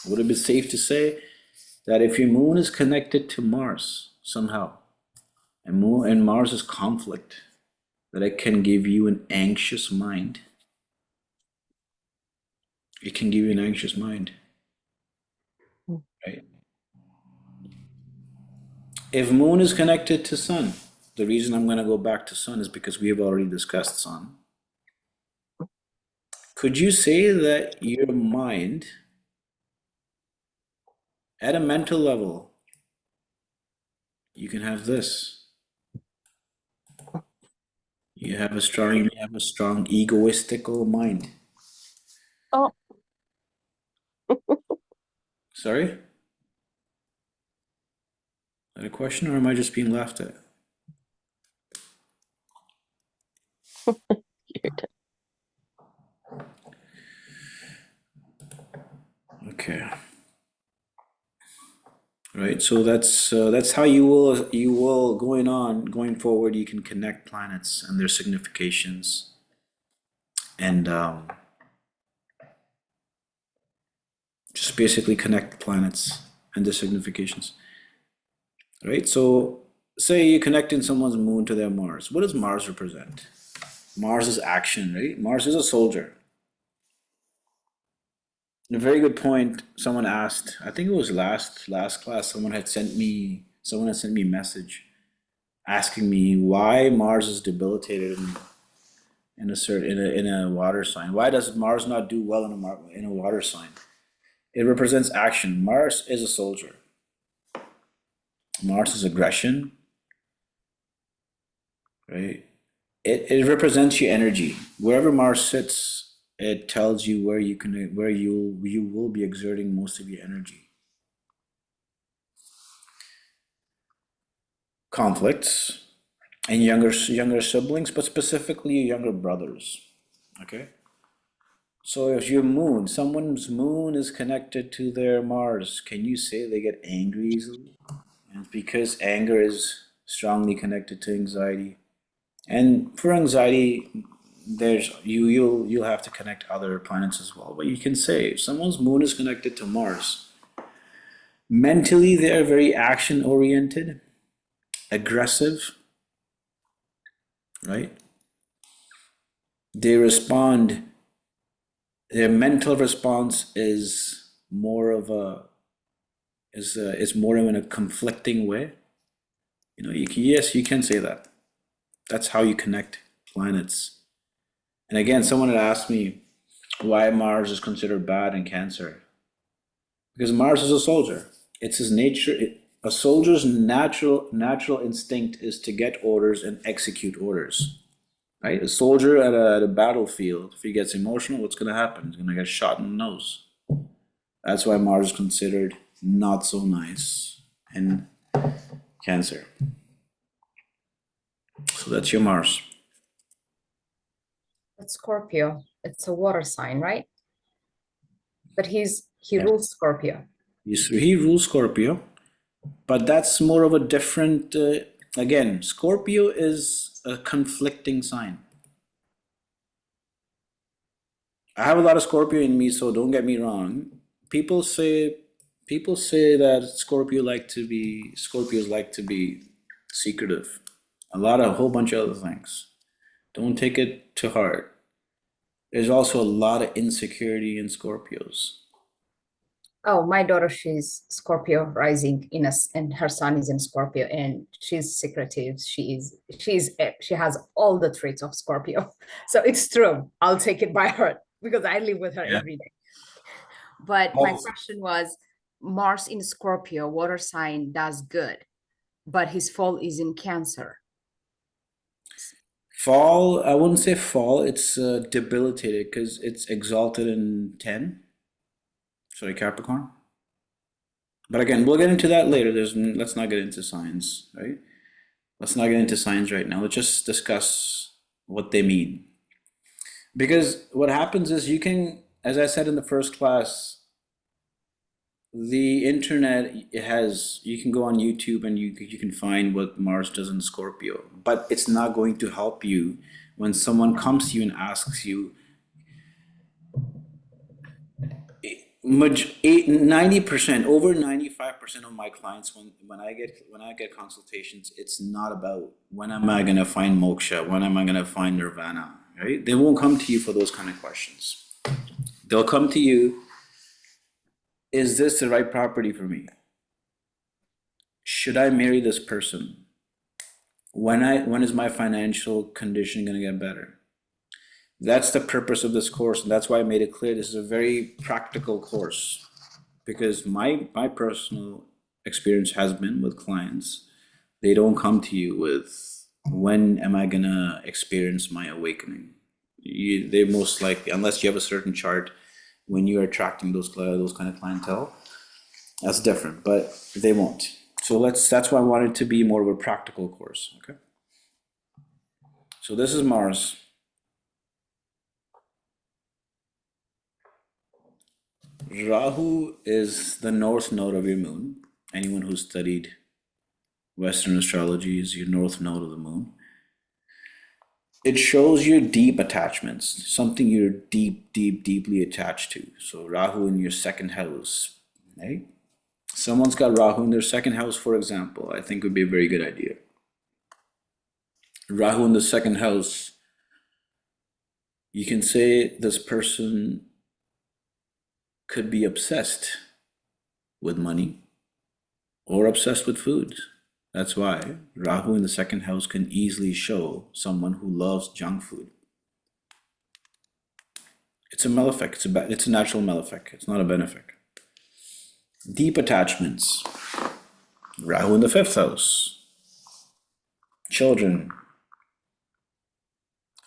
would it be safe to say that if your moon is connected to Mars somehow, and Mars is conflict, that it can give you an anxious mind? It can give you an anxious mind, right? If moon is connected to sun, the reason I'm going to go back to sun is because we have already discussed sun. Could you say that your mind, at a mental level, you can have this? You have a strong egoistical mind. Oh. Sorry? Is that a question, or am I just being laughed at? Okay. Right, so that's how you will going forward. You can connect planets and their significations, and just basically connect planets and their significations. Right, so say you're connecting someone's moon to their Mars. What does Mars represent? Mars is action, right? Mars is a soldier. A very good point. Someone asked, I think it was last class, someone had sent me a message asking me why Mars is debilitated in a water sign. Why does Mars not do well in a water sign? It represents action. Mars is a soldier. Mars is aggression, right? It represents your energy. Wherever Mars sits, it tells you where you will be exerting most of your energy. Conflicts and younger siblings, but specifically younger brothers. Okay. So if your moon, someone's moon is connected to their Mars, can you say they get angry easily? And because anger is strongly connected to anxiety. And for anxiety, you'll have to connect other planets as well. But you can say if someone's moon is connected to Mars, mentally they are very action oriented, aggressive, right? They respond. Their mental response is more of a is more in a conflicting way. You know, yes, you can say that. That's how you connect planets. And again, someone had asked me why Mars is considered bad in Cancer. Because Mars is a soldier. It's his nature. A soldier's natural instinct is to get orders and execute orders. Right? A soldier at a battlefield, if he gets emotional, what's going to happen? He's going to get shot in the nose. That's why Mars is considered not so nice in Cancer. So that's your Mars. But Scorpio, it's a water sign, right? But he Yeah. rules Scorpio. He rules Scorpio, but that's more of a different, again, Scorpio is a conflicting sign. I have a lot of Scorpio in me, so don't get me wrong. People say that Scorpios like to be secretive. A whole bunch of other things. Don't take it to heart. There's also a lot of insecurity in Scorpios. Oh, my daughter, she's Scorpio rising and her son is in Scorpio, and she's secretive. She has all the traits of Scorpio. So it's true. I'll take it by heart because I live with her Yeah. every day. But my Also- question was, Mars in Scorpio, water sign, does good, but his fall is in Cancer. Fall, I wouldn't say fall, it's debilitated because it's exalted in 10. Sorry, Capricorn. But again, we'll get into that later. Let's not get into signs, right? Let's not get into signs right now. Let's just discuss what they mean. Because what happens is you can, as I said in the first class, the internet you can go on YouTube and you can find what Mars does in Scorpio, but it's not going to help you when someone comes to you and asks you 90%, over 95% of my clients, when I get consultations, it's not about when am I gonna find moksha, when am I gonna find nirvana, right? They won't come to you for those kind of questions. They'll come to you, is this the right property for me? Should I marry this person? When is my financial condition gonna get better? That's the purpose of this course, and that's why I made it clear this is a very practical course, because my personal experience has been with clients, they don't come to you with, when am I gonna experience my awakening? They most likely, unless you have a certain chart, when you're attracting those kind of clientele, that's different, but they won't. So that's why I wanted it to be more of a practical course, okay? So this is Mars. Rahu is the north node of your moon. Anyone who's studied Western astrology is your north node of the moon. It shows your deep attachments, something you're deeply attached to. So Rahu in your second house, right? Someone's got Rahu in their second house, for example, I think would be a very good idea. Rahu in the second house, you can say this person could be obsessed with money or obsessed with food. That's why Rahu in the second house can easily show someone who loves junk food. It's a malefic, it's a natural malefic, it's not a benefic. Deep attachments. Rahu in the fifth house. Children.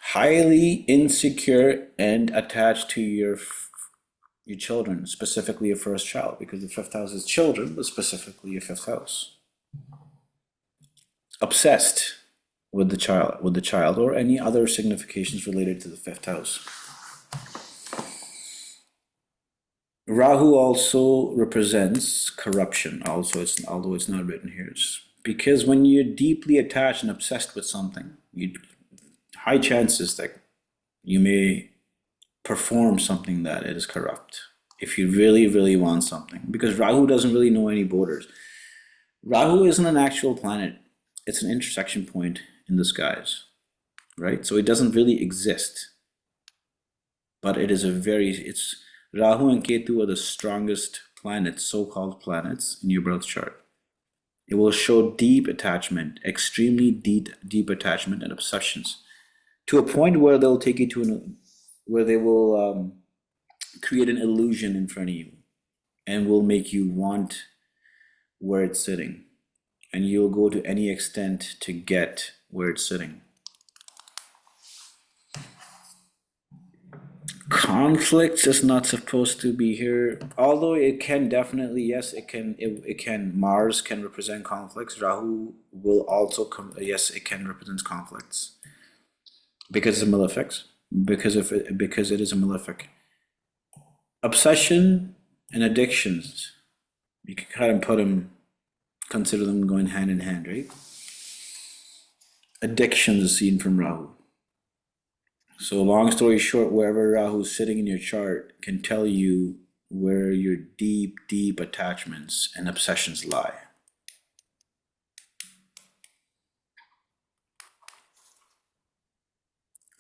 Highly insecure and attached to your children, specifically your first child, because the fifth house is children, but specifically your fifth house. Obsessed with the child, or any other significations related to the fifth house. Rahu also represents corruption. Also, although it's not written here, because when you're deeply attached and obsessed with something, high chances that you may perform something that is corrupt if you really want something, because Rahu doesn't really know any borders. Rahu isn't an actual planet, it's an intersection point in the skies, right? So it doesn't really exist, but it is Rahu and Ketu are the strongest planets, so-called planets, in your birth chart. It will show deep attachment, extremely deep attachment and obsessions, to a point where they'll take you where they will create an illusion in front of you and will make you want where it's sitting. And you'll go to any extent to get where it's sitting. Conflicts is not supposed to be here, although it can definitely, yes, it can, Mars can represent conflicts. Rahu will also yes, it can represent conflicts because it's a malefic. because it is a malefic. Obsession and addictions, you can kind of consider them going hand in hand, right? Addictions is seen from Rahu. So long story short, wherever Rahu is sitting in your chart can tell you where your deep, deep attachments and obsessions lie.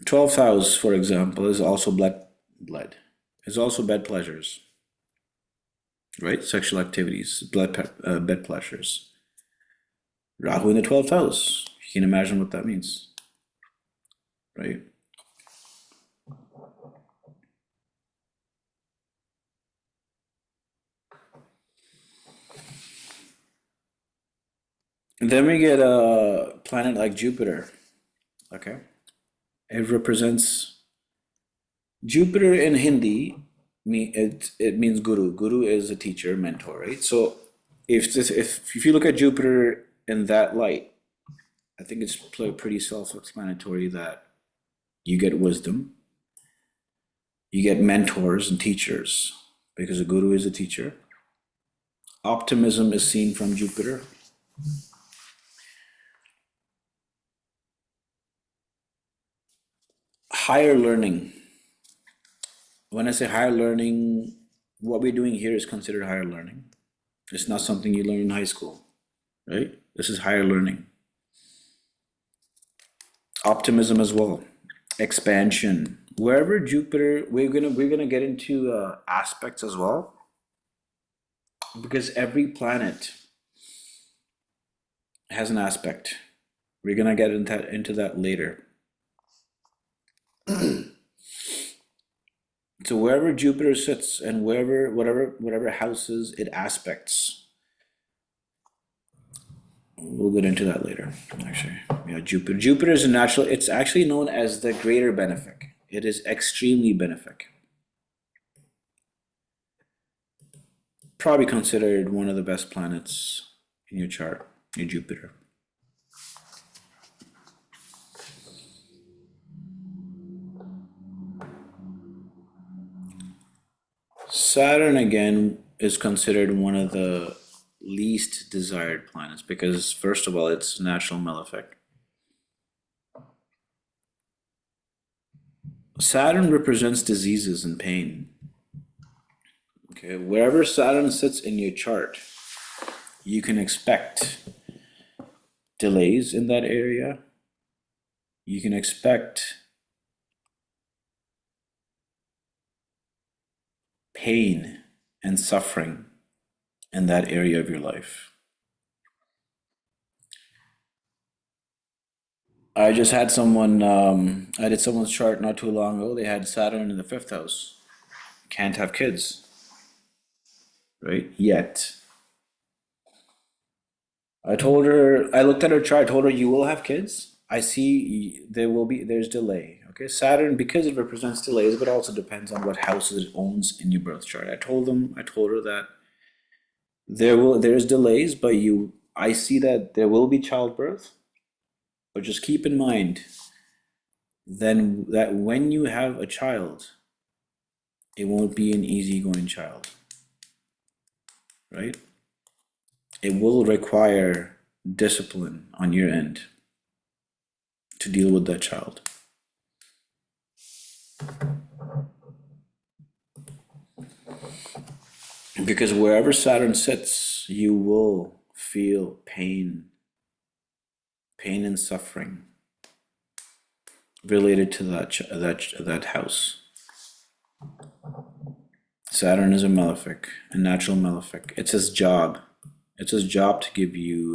Twelfth house, for example, is also blood. Is also bed pleasures, right? Sexual activities, bed pleasures. Rahu in the 12th house. You can imagine what that means, right? And then we get a planet like Jupiter, okay? It represents, Jupiter in Hindi, it means guru. Guru is a teacher, mentor, right? So if you look at Jupiter in that light, I think it's pretty self-explanatory that you get wisdom, you get mentors and teachers, because a guru is a teacher. Optimism is seen from Jupiter. Higher learning. When I say higher learning, what we're doing here is considered higher learning. It's not something you learn in high school, right? This is higher learning. Optimism as well. Expansion. Wherever Jupiter, we're gonna get into aspects as well, because every planet has an aspect. We're gonna get into that later. So wherever Jupiter sits and whatever houses it aspects, we'll get into that later. Actually, yeah, Jupiter is a natural. It's actually known as the greater benefic. It is extremely benefic. Probably considered one of the best planets in your chart, in Jupiter. Saturn again is considered one of the least desired planets because, first of all, it's natural malefic. Saturn represents diseases and pain. Okay, wherever Saturn sits in your chart, you can expect delays in that area. You can expect pain and suffering in that area of your life. I just had someone, I did someone's chart not too long ago. They had Saturn in the 5th house. Can't have kids, right? Yet. I looked at her chart, I told her, you will have kids. I see there's delay. Okay, Saturn, because it represents delays, but also depends on what houses it owns in your birth chart. I told her that there's delays, but I see that there will be childbirth, but just keep in mind then that when you have a child, it won't be an easygoing child, right? It will require discipline on your end to deal with that child. Because wherever Saturn sits, you will feel pain and suffering related to that house. Saturn is a malefic, a natural malefic. It's his job. It's his job to give you,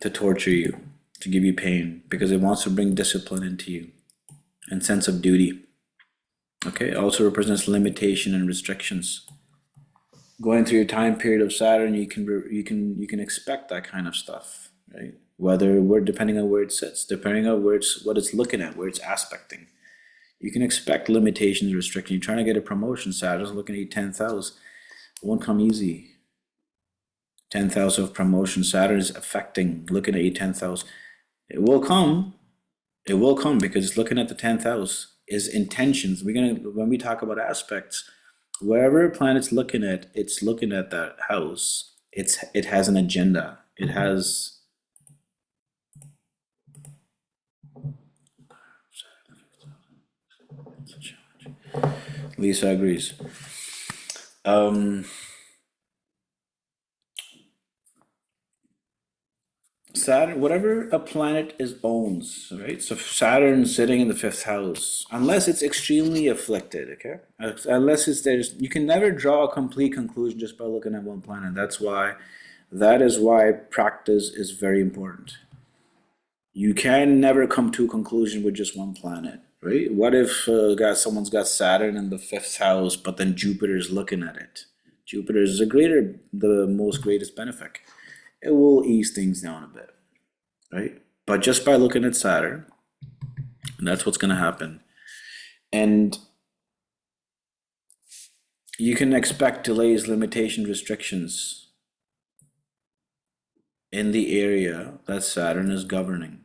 to torture you, to give you pain, because it wants to bring discipline into you and sense of duty. Okay, it also represents limitation and restrictions. Going through your time period of Saturn, you can expect that kind of stuff, right? Depending on where it sits, depending on what it's looking at, where it's aspecting. You can expect limitations, restrictions. You're trying to get a promotion, Saturn's looking at your 10th house. It won't come easy. 10th house of promotion, Saturn is affecting, looking at your 10th house. It will come, It will come because it's looking at the 10th house is intentions. When we talk about aspects, wherever a planet's looking at, it's looking at that house. It has an agenda. It has. Lisa agrees. Saturn, whatever a planet is owns, right? So Saturn sitting in the 5th house, unless it's extremely afflicted, okay? Unless you can never draw a complete conclusion just by looking at one planet. That is why practice is very important. You can never come to a conclusion with just one planet, right? What if someone's got Saturn in the 5th house, but then Jupiter is looking at it? Jupiter is the most greatest benefic. It will ease things down a bit, right? But just by looking at Saturn, that's what's going to happen. And you can expect delays, limitations, restrictions in the area that Saturn is governing.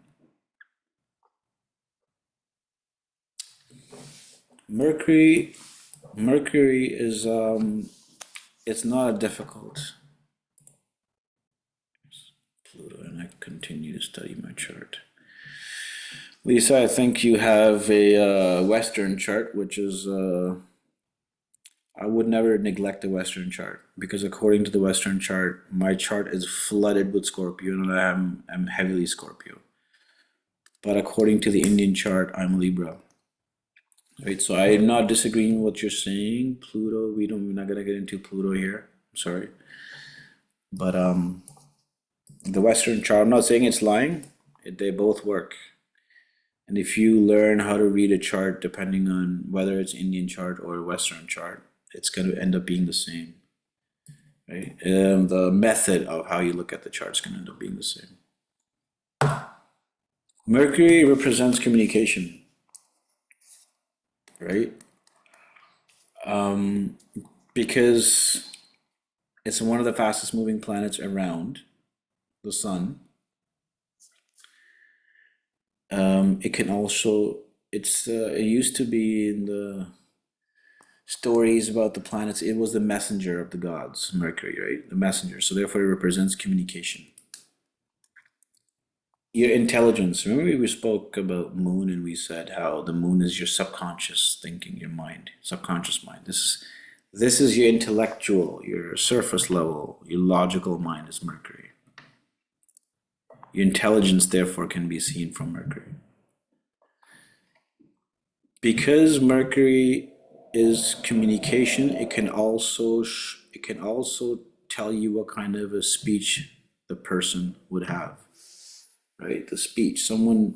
Mercury is, it's not difficult. Pluto, and I continue to study my chart. Lisa, I think you have a Western chart, which is, I would never neglect the Western chart because according to the Western chart, my chart is flooded with Scorpio and I'm heavily Scorpio. But according to the Indian chart, I'm Libra. Right, so I'm not disagreeing with what you're saying. Pluto, we're not gonna get into Pluto here. I'm sorry. But the Western chart, I'm not saying it's lying. They both work. And if you learn how to read a chart, depending on whether it's Indian chart or Western chart, it's going to end up being the same, right? The method of how you look at the chart is going to end up being the same. Mercury represents communication, right? Because it's one of the fastest moving planets around the sun. It can also, it used to be in the stories about the planets, it was the messenger of the gods, Mercury, right? The messenger. So therefore it represents communication. Your intelligence. Remember we spoke about moon and we said how the moon is your subconscious thinking, your mind, subconscious mind. This is your intellectual, your surface level, your logical mind is Mercury. Your intelligence therefore can be seen from Mercury. Because Mercury is communication, it can also tell you what kind of a speech the person would have, right? The speech, someone.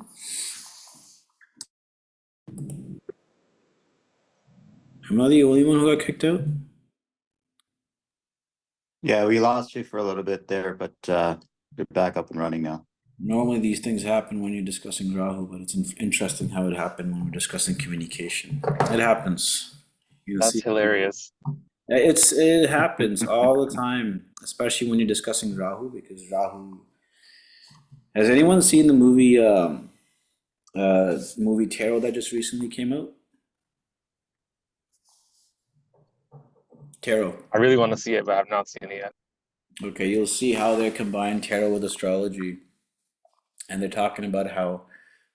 Am I the only one who got kicked out? Yeah, we lost you for a little bit there, but you're back up and running now. Normally these things happen when you're discussing Rahu, but it's interesting how it happened when we're discussing communication. It happens. That's hilarious. It happens all the time, especially when you're discussing Rahu, because Rahu. Has anyone seen the movie Tarot that just recently came out? Tarot. I really want to see it, but I've not seen it yet. Okay, you'll see how they combine tarot with astrology, and they're talking about how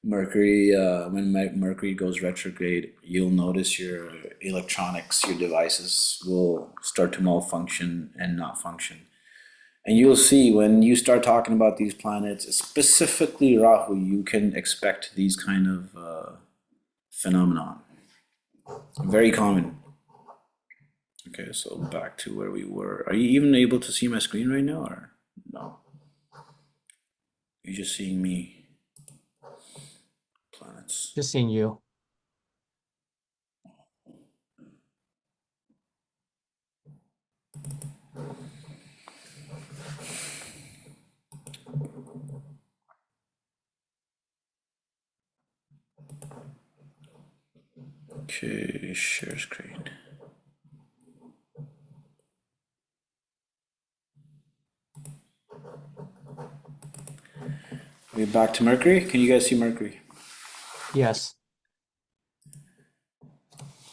Mercury, when Mercury goes retrograde, you'll notice your electronics, your devices will start to malfunction and not function. And you'll see when you start talking about these planets, specifically Rahu, you can expect these kind of phenomenon. Very common. Okay, so back to where we were. Are you even able to see my screen right now or no? You're just seeing me. Planets. Just seeing you. Okay, share screen. Are we back to Mercury? Can you guys see Mercury? Yes.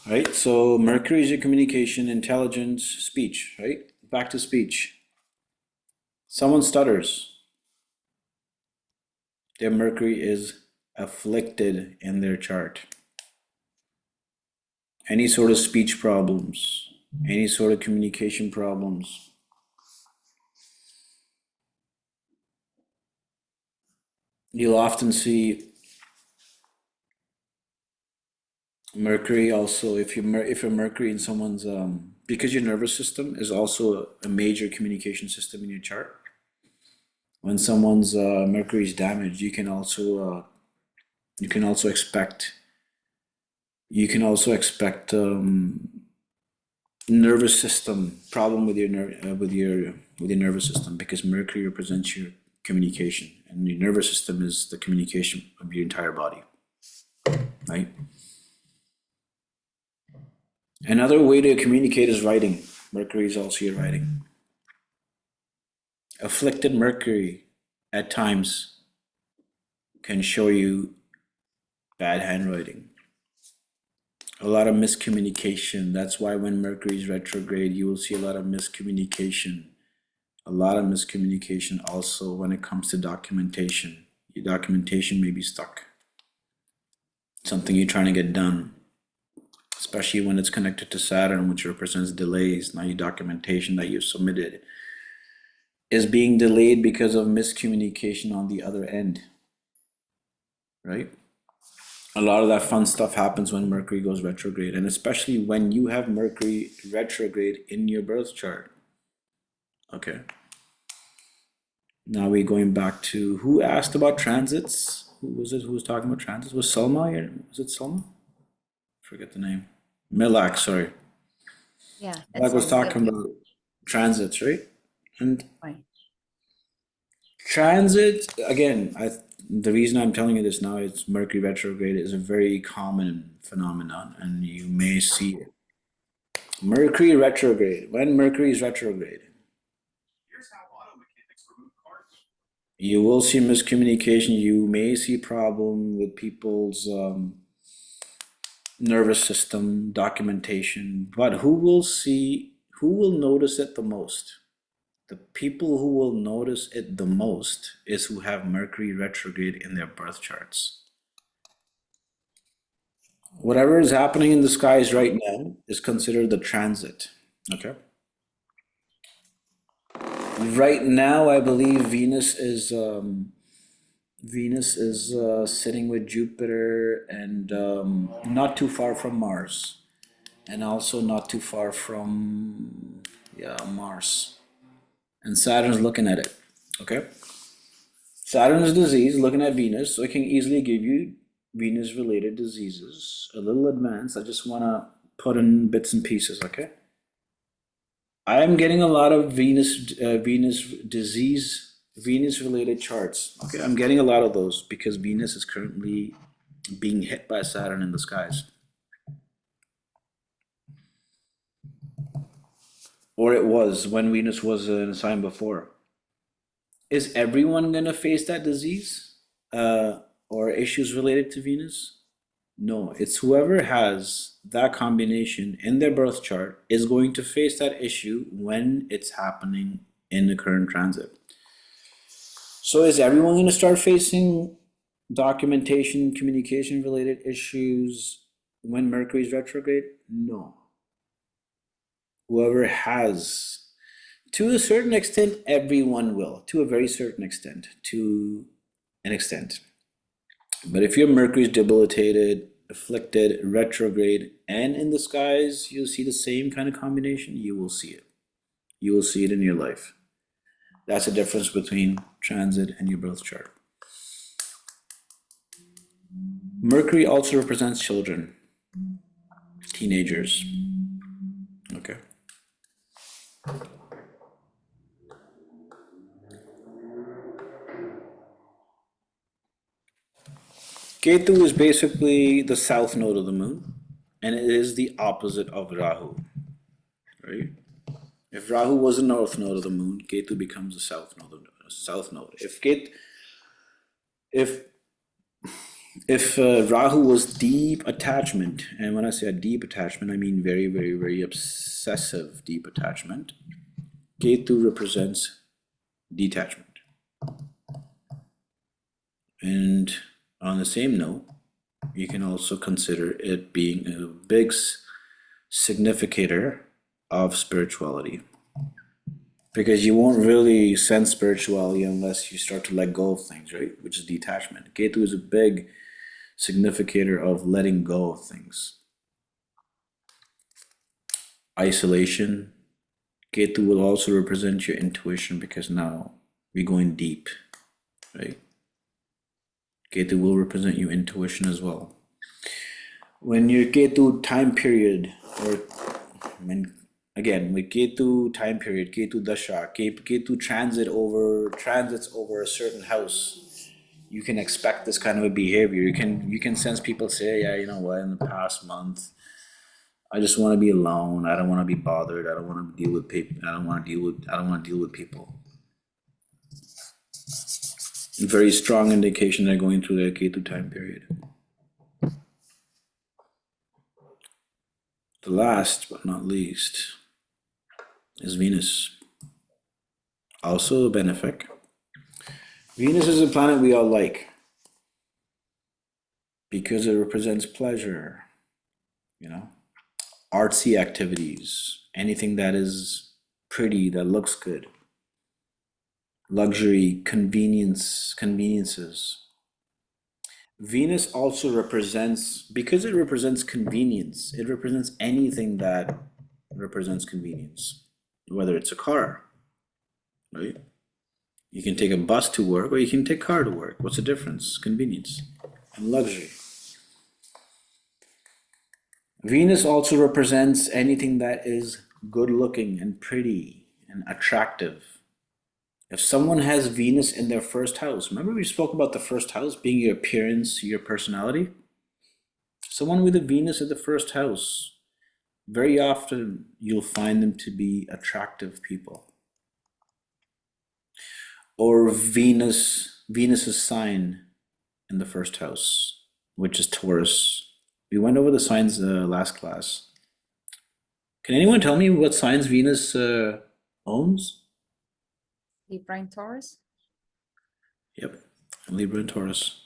Right? So Mercury is your communication, intelligence, speech, right? Back to speech. Someone stutters. Their Mercury is afflicted in their chart. Any sort of speech problems, any sort of communication problems. You'll often see Mercury also, if you're Mercury in someone's, because your nervous system is also a major communication system in your chart. When someone's Mercury is damaged, you can also expect nervous system problem with your nervous system, because Mercury represents your communication, and your nervous system is the communication of your entire body, right? Another way to communicate is writing. Mercury is also your writing. Afflicted Mercury at times can show you bad handwriting, a lot of miscommunication. That's why when Mercury is retrograde, you will see a lot of miscommunication. A lot of miscommunication also when it comes to documentation. Your documentation may be stuck. Something you're trying to get done, especially when it's connected to Saturn, which represents delays. Now your documentation that you submitted is being delayed because of miscommunication on the other end, right? A lot of that fun stuff happens when Mercury goes retrograde, and especially when you have Mercury retrograde in your birth chart. Okay. Now we're going back to who asked about transits? Who was it who was talking about transits? Was Selma here? Was it Selma? Forget the name. Milak, sorry. Yeah. Milak was talking about transits, right? And Right. transit, again, the reason I'm telling you this now is Mercury retrograde is a very common phenomenon, and you may see it. Mercury retrograde. When Mercury is retrograde, you will see miscommunication. You may see problem with people's nervous system, documentation. But who will notice it the most? The people who will notice it the most is who have Mercury retrograde in their birth charts. Whatever is happening in the skies right now is considered the transit, okay? Right now, I believe Venus is sitting with Jupiter and not too far from Mars, and also not too far from Mars. And Saturn's looking at it, okay? Saturn's disease looking at Venus, so it can easily give you Venus-related diseases. A little advanced, I just want to put in bits and pieces, okay? I am getting a lot of Venus disease, Venus-related charts, okay? I'm getting a lot of those because Venus is currently being hit by Saturn in the skies. Or it was when Venus was in a sign before. Is everyone going to face that disease or issues related to Venus? No, it's whoever has that combination in their birth chart is going to face that issue when it's happening in the current transit. So is everyone going to start facing documentation, communication related issues when Mercury is retrograde? No. Whoever has, to a certain extent, everyone will, to a very certain extent, to an extent. But if your Mercury is debilitated, afflicted, retrograde, and in the skies, you'll see the same kind of combination, you will see it. You will see it in your life. That's the difference between transit and your birth chart. Mercury also represents children, teenagers. Okay. Ketu is basically the south node of the moon, and it is the opposite of Rahu, right? If Rahu was the north node of the moon, Ketu becomes the south node. if Rahu was deep attachment, and when I say a deep attachment, I mean very, very, very obsessive deep attachment, Ketu represents detachment. And on the same note, you can also consider it being a big significator of spirituality. Because you won't really sense spirituality unless you start to let go of things, right? Which is detachment. Ketu is a big significator of letting go of things. Isolation. Ketu will also represent your intuition because now we're going deep, right? Ketu will represent your intuition as well. When your Ketu time period, or when again with Ketu time period, Ketu Dasha, Ketu transits over a certain house, you can expect this kind of a behavior. You can sense people say, yeah, you know what, in the past month, I just want to be alone. I don't want to be bothered. I don't want to deal with people. I don't want to deal with people. Very strong indication they're going through their Ketu time period. The last but not least is Venus. Also a benefic. Venus is a planet we all like because it represents pleasure, you know, artsy activities, anything that is pretty, that looks good, luxury, conveniences. Venus also represents, because it represents convenience, it represents anything that represents convenience, whether it's a car, right? You can take a bus to work or you can take a car to work. What's the difference? Convenience and luxury. Venus also represents anything that is good looking and pretty and attractive. If someone has Venus in their first house, remember we spoke about the first house being your appearance, your personality? Someone with a Venus in the first house, very often you'll find them to be attractive people. Or Venus's sign in the first house, which is Taurus. We went over the signs last class. Can anyone tell me what signs Venus owns? Libra and Taurus. Yep, Libra and Taurus.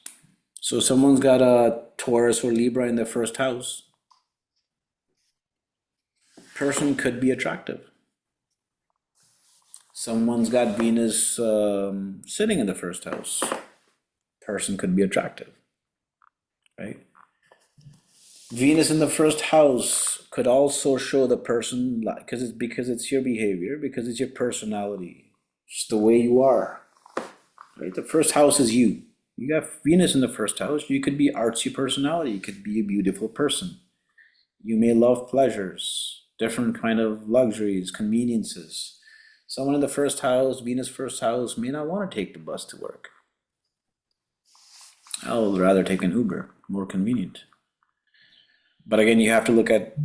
So someone's got a Taurus or Libra in their first house. Person could be attractive. Someone's got Venus sitting in the first house. Person could be attractive, right? Venus in the first house could also show the person, because it's your behavior, because it's your personality, just the way you are, right? The first house is you. You got Venus in the first house. You could be artsy personality. You could be a beautiful person. You may love pleasures, different kind of luxuries, conveniences. Someone in the first house, Venus first house, may not want to take the bus to work. I would rather take an Uber, more convenient. But again, you have to look at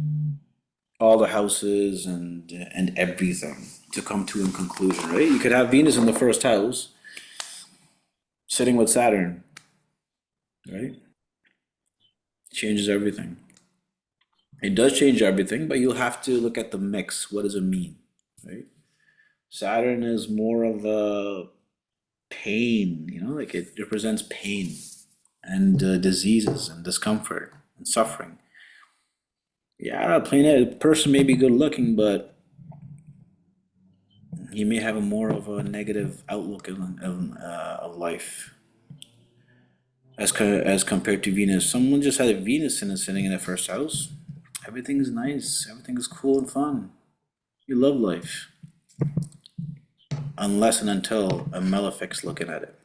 all the houses and everything to come to a conclusion, right? You could have Venus in the first house, sitting with Saturn, right? Changes everything. It does change everything, but you'll have to look at the mix. What does it mean, right? Saturn is more of a pain, you know, like it represents pain and diseases and discomfort and suffering. Yeah, a person may be good looking, but he may have a more of a negative outlook of life as compared to Venus. Someone just had a Venus sitting in their first house. Everything is nice. Everything is cool and fun. You love life. Unless and until a malefic's looking at it,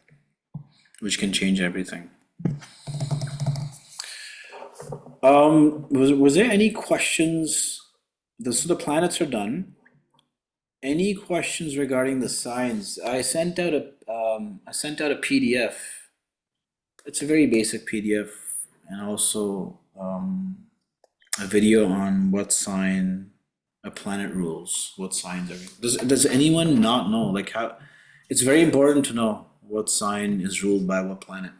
which can change everything. Was there any questions? So the planets are done. Any questions regarding the signs? I sent out a PDF. It's a very basic PDF, and also a video on what sign a planet rules, what signs are. Does anyone not know? Like how? It's very important to know what sign is ruled by what planet.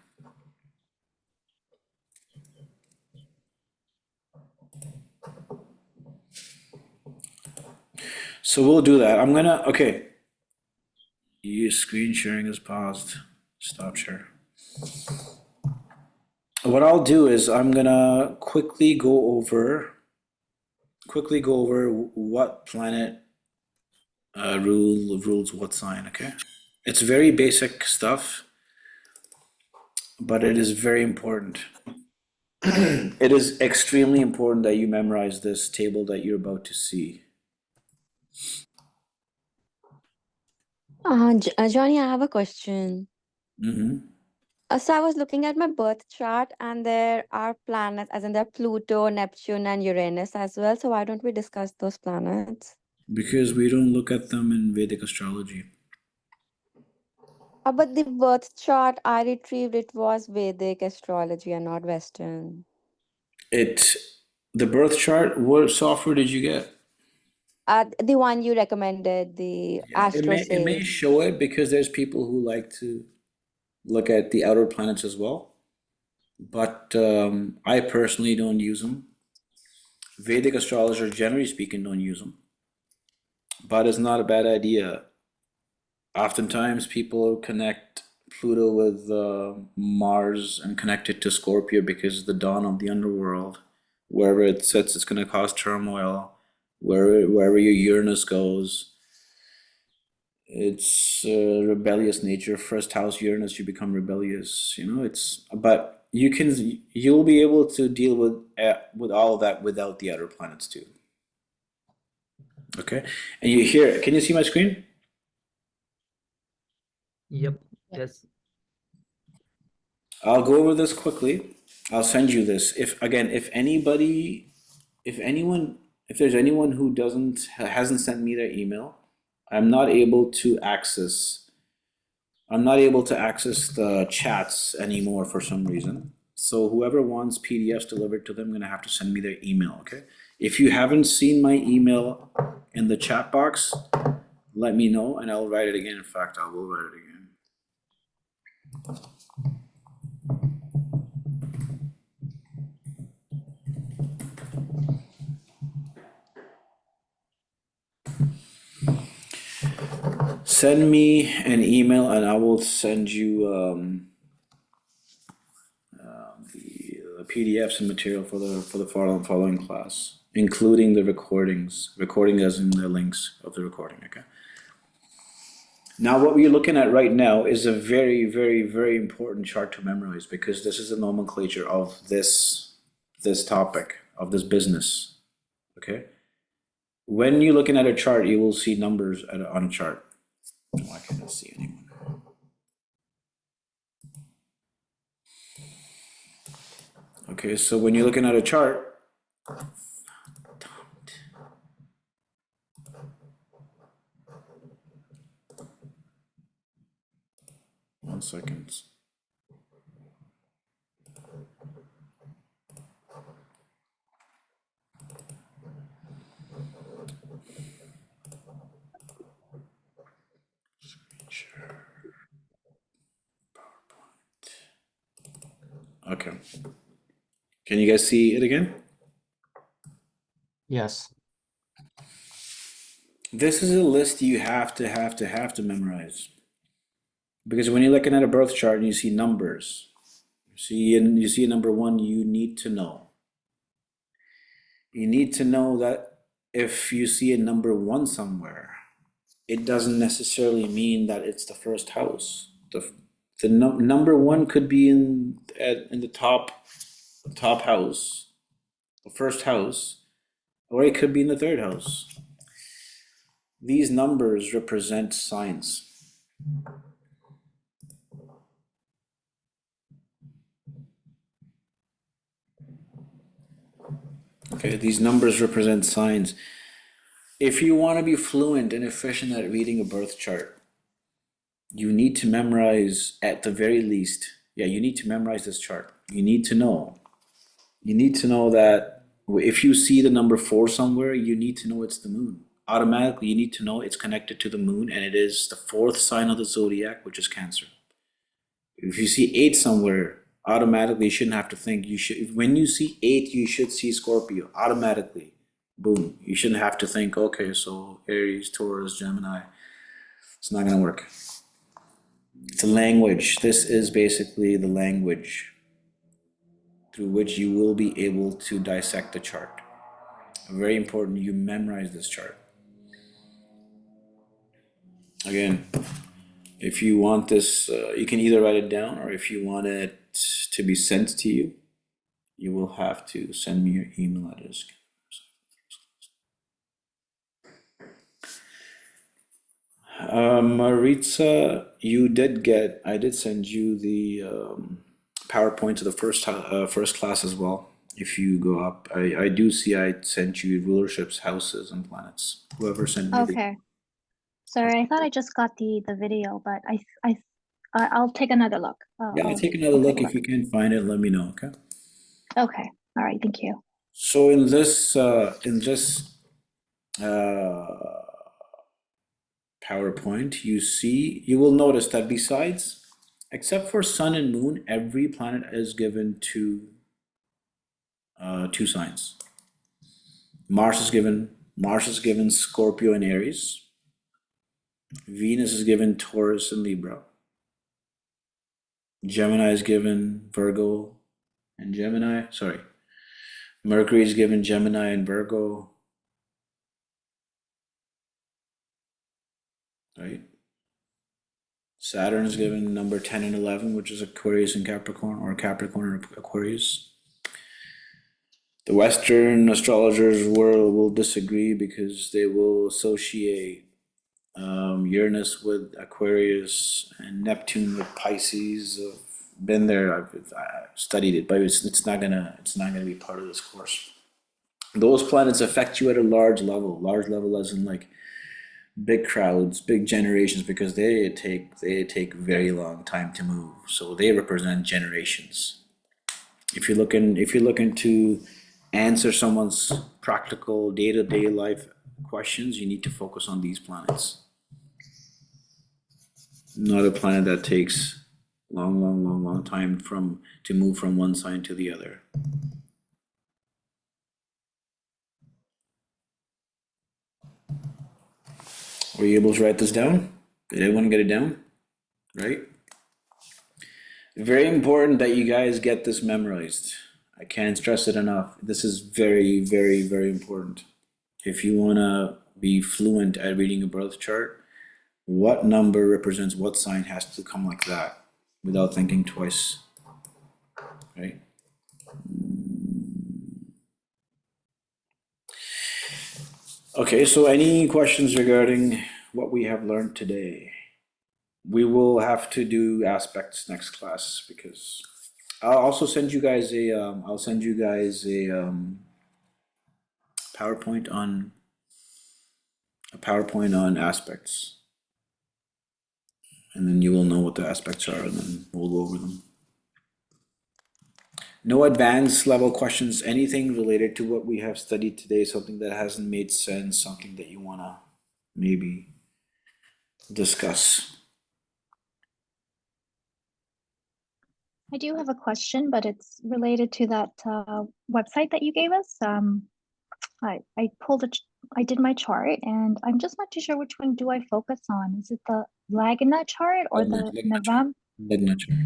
So we'll do that. I'm gonna, okay. Your screen sharing is paused. Stop share. What I'll do is I'm gonna quickly go over what planet rules what sign, okay? It's very basic stuff, but it is very important. It is extremely important that you memorize this table that you're about to see. Johnny, I have a question. Mm-hmm. So I was looking at my birth chart, and there are planets, as in there are Pluto, Neptune, and Uranus as well. So why don't we discuss those planets? Because we don't look at them in Vedic astrology. But the birth chart I retrieved, it was Vedic astrology and not Western. The birth chart, what software did you get? The one you recommended, the It may AstroSave. show it because there's people who like to look at the outer planets as well. But I personally don't use them. Vedic astrologers, generally speaking, don't use them. But it's not a bad idea. Oftentimes people connect Pluto with Mars and connect it to Scorpio because the dawn of the underworld. Wherever it sits, it's going to cause turmoil. Wherever your Uranus goes, it's rebellious nature. First house Uranus, you become rebellious. You know, but you'll be able to deal with all of that without the outer planets too. Okay, and can you see my screen? Yep. Yes. I'll go over this quickly. I'll send you this. If there's anyone who hasn't sent me their email, I'm not able to access the chats anymore for some reason. So whoever wants PDFs delivered to them, I'm gonna have to send me their email, okay? If you haven't seen my email in the chat box, let me know and I'll write it again. In fact, I will write it again. Send me an email and I will send you the PDFs and material for the following class, including the recording as in the links of the recording, okay? Now what we're looking at right now is a very, very, very important chart to memorize because this is the nomenclature of this topic, of this business, okay? When you're looking at a chart, you will see numbers on a chart. Why can't I see anyone? Okay, so when you're looking at a chart, one second. Okay. Can you guys see it again? Yes. This is a list you have to memorize. Because when you're looking at a birth chart and you see numbers, you see a number 1, you need to know. You need to know that if you see a number 1 somewhere, it doesn't necessarily mean that it's the first house. The number 1 could be in the top house, the first house, or it could be in the 3rd house. These numbers represent signs. Okay, these numbers represent signs. If you want to be fluent and efficient at reading a birth chart, you need to memorize at the very least. Yeah, you need to memorize this chart. You need to know that if you see the number 4 somewhere, you need to know it's the moon. Automatically, you need to know it's connected to the moon and it is the 4th sign of the zodiac, which is Cancer. If you see 8 somewhere, automatically you shouldn't have to think. When you see 8, you should see Scorpio automatically. Boom. You shouldn't have to think, okay, so Aries, Taurus, Gemini. It's not gonna work. It's a language. This is basically the language through which you will be able to dissect the chart. Very important, you memorize this chart. Again, if you want this, you can either write it down, or if you want it to be sent to you, you will have to send me your email address. Maritza, I did send you the PowerPoint to the first class as well. If you go up, I do see I sent you rulerships, houses, and planets. Whoever sent me Okay. Sorry, I thought I just got the video, but I'll take another look. Yeah, take another look. If you can't find it, let me know, okay? Okay. All right. Thank you. So in this PowerPoint, you will notice that besides, except for Sun and Moon, every planet is given two signs. Mars is given Scorpio and Aries. Venus is given Taurus and Libra. Gemini is given Virgo and Gemini. Sorry. Mercury is given Gemini and Virgo. Right? Saturn is given number 10 and 11, which is Aquarius and Capricorn, or Capricorn and Aquarius. The Western astrologers will disagree because they will associate Uranus with Aquarius and Neptune with Pisces. I've been there, I've studied it, but it's not gonna be part of this course. Those planets affect you at a large level as in like big crowds, big generations, because they take very long time to move. So they represent generations. If you're looking to answer someone's practical day-to-day life questions, you need to focus on these planets. Not a planet that takes long time to move from one sign to the other. Were you able to write this down? Did everyone get it down? Right? Very important that you guys get this memorized. I can't stress it enough. This is very, very, very important. If you want to be fluent at reading a birth chart, what number represents what sign has to come like that without thinking twice, right? Okay, so any questions regarding what we have learned today? We will have to do aspects next class, because I'll also send you guys a PowerPoint on aspects, and then you will know what the aspects are, and then we'll go over them. No advanced level questions, anything related to what we have studied today, something that hasn't made sense, something that you want to maybe discuss. I do have a question, but it's related to that website that you gave us. I did my chart, and I'm just not too sure which one do I focus on. Is it the Lagna chart or the Navam? Lagna chart.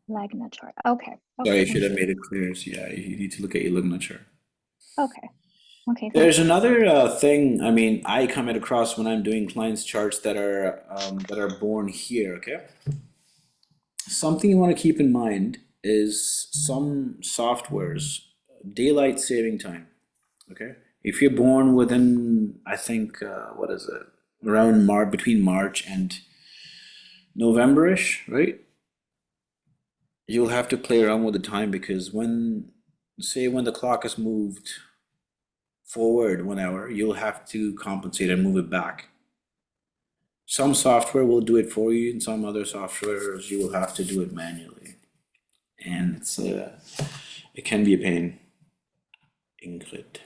Lagna chart. Okay. Sorry, I should have made it clear. So yeah, you need to look at your Lagna chart. Okay. Okay. There's another thing. I mean, I come across when I'm doing clients' charts that are born here. Okay. Something you want to keep in mind is some softwares, daylight saving time. Okay. If you're born within, I think, what is it? Around between March and November-ish, right? You'll have to play around with the time, because when the clock is moved forward 1 hour, you'll have to compensate and move it back. Some software will do it for you, and some other softwares you will have to do it manually. And it can be a pain. Ingrid.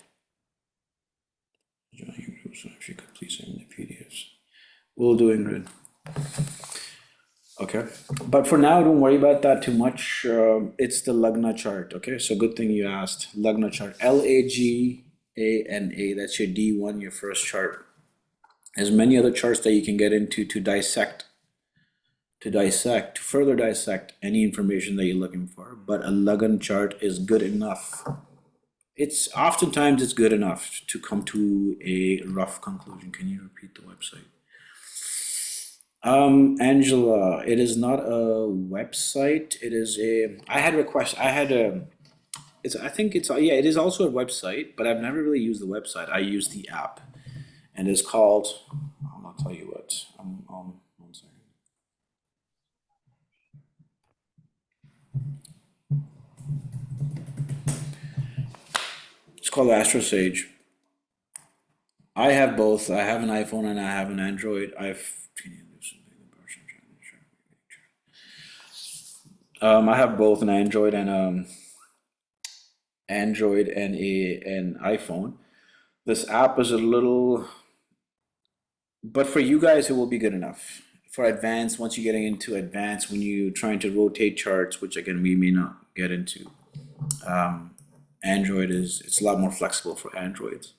If you could please send me the PDFs. We'll do Ingrid. Okay, but for now, don't worry about that too much. It's the Lagna chart, okay? So good thing you asked. Lagna chart, Lagna, A and A. That's your D1, your first chart. There's many other charts that you can get into to further dissect any information that you're looking for. But a Lagan chart is good enough. Oftentimes it's good enough to come to a rough conclusion. Can you repeat the website? Angela, it is not a website. It is it is also a website, but I've never really used the website. I use the app, and it's called, I'll tell you what, one second. It's called AstroSage. I have both. I have an iPhone and I have an Android. I have both an Android and an iPhone. This app is a little, but for you guys, it will be good enough. For advanced, once you're getting into advanced, when you're trying to rotate charts, which again we may not get into, Android it's a lot more flexible for Androids.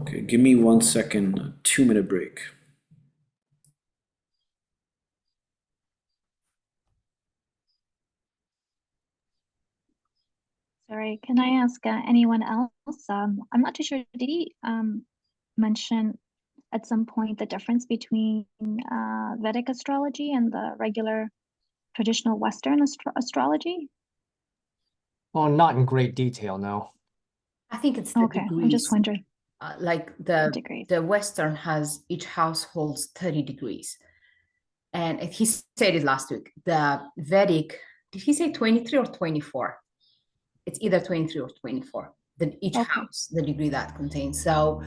Okay, give me 1 second, a 2-minute break. Sorry, can I ask anyone else? I'm not too sure. Did he mention at some point the difference between Vedic astrology and the regular traditional Western astrology? Well, not in great detail, no. I think it's the Okay, I'm degrees. just wondering. Like Degrees. the Western has, each house holds 30 degrees. And he said it last week. The Vedic, did he say 23 or 24? It's either 23 or 24. Each Okay. house, the degree that contains. So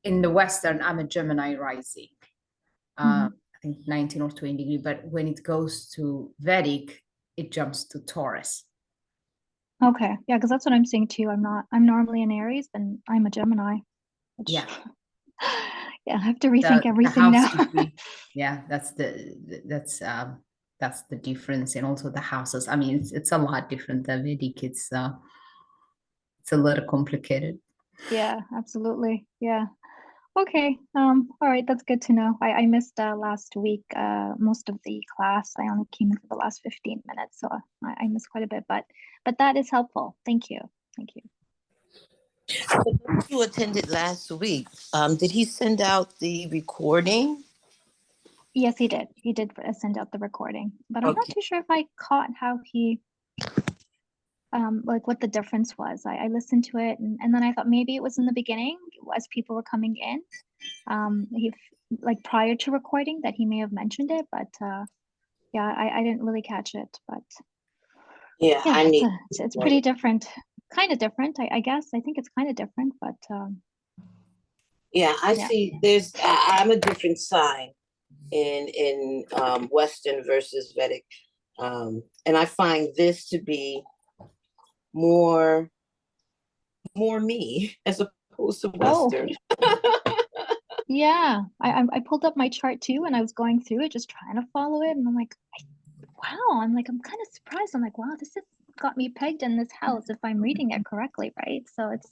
in the Western, I'm a Gemini rising. I think 19 or 20 degree. But when it goes to Vedic, it jumps to Taurus. Okay, yeah, because that's what I'm saying too. I'm normally an Aries, and I'm a Gemini. Which, Yeah. yeah, I have to rethink The everything house now. degree, yeah, that's the difference, and also the houses. I mean, it's a lot different. The Vedic, it's a little complicated. Yeah, absolutely. Yeah. Okay. All right, that's good to know. I missed last week most of the class. I only came in for the last 15 minutes, so I missed quite a bit, but that is helpful. Thank you. Thank you. For those who attended last week, did he send out the recording? Yes, he did. He did send out the recording, but I'm not Okay. too sure if I caught how he like what the difference was. I listened to it and then I thought maybe it was in the beginning as people were coming in. He like prior to recording that he may have mentioned it, but yeah, I didn't really catch it. But Yeah, yeah, I need. it's pretty different, kind of different. I guess I think it's kind of different, but Yeah, I yeah. see. I'm a different sign in Western versus Vedic, and I find this to be more me as opposed to Western. Yeah, I pulled up my chart too, and I was going through it, just trying to follow it, and I'm like, wow, I'm kind of surprised. I'm like, wow, this has got me pegged in this house if I'm reading it correctly, right? So it's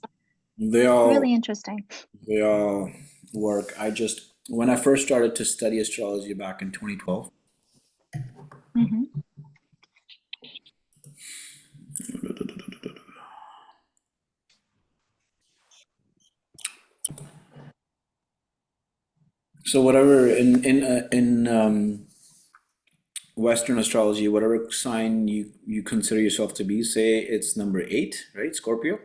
really interesting. They all work. When I first started to study astrology back in 2012, so whatever in Western astrology, whatever sign you consider yourself to be, say it's number 8, right? Scorpio.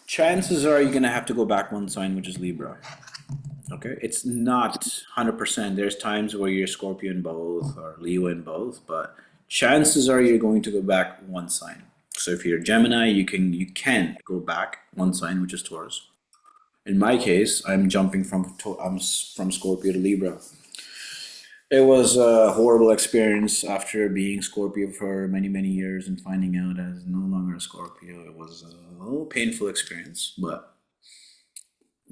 Chances are you're gonna have to go back one sign, which is Libra. Okay, it's not 100%. There's times where you're Scorpio in both or Leo in both, but chances are you're going to go back one sign. So if you're Gemini, you can go back one sign, which is Taurus. In my case, I'm jumping from Scorpio to Libra. It was a horrible experience after being Scorpio for many, many years and finding out as no longer a Scorpio. It was a little painful experience, but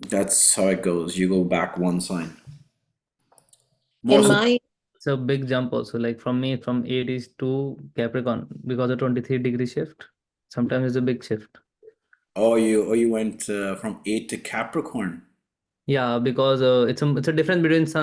that's how it goes. You go back one sign. It's a big jump also. Like from me, from Aries to Capricorn, because of 23-degree shift. Sometimes it's a big shift. Oh, you went from 8 to Capricorn. Yeah, because it's a difference between sun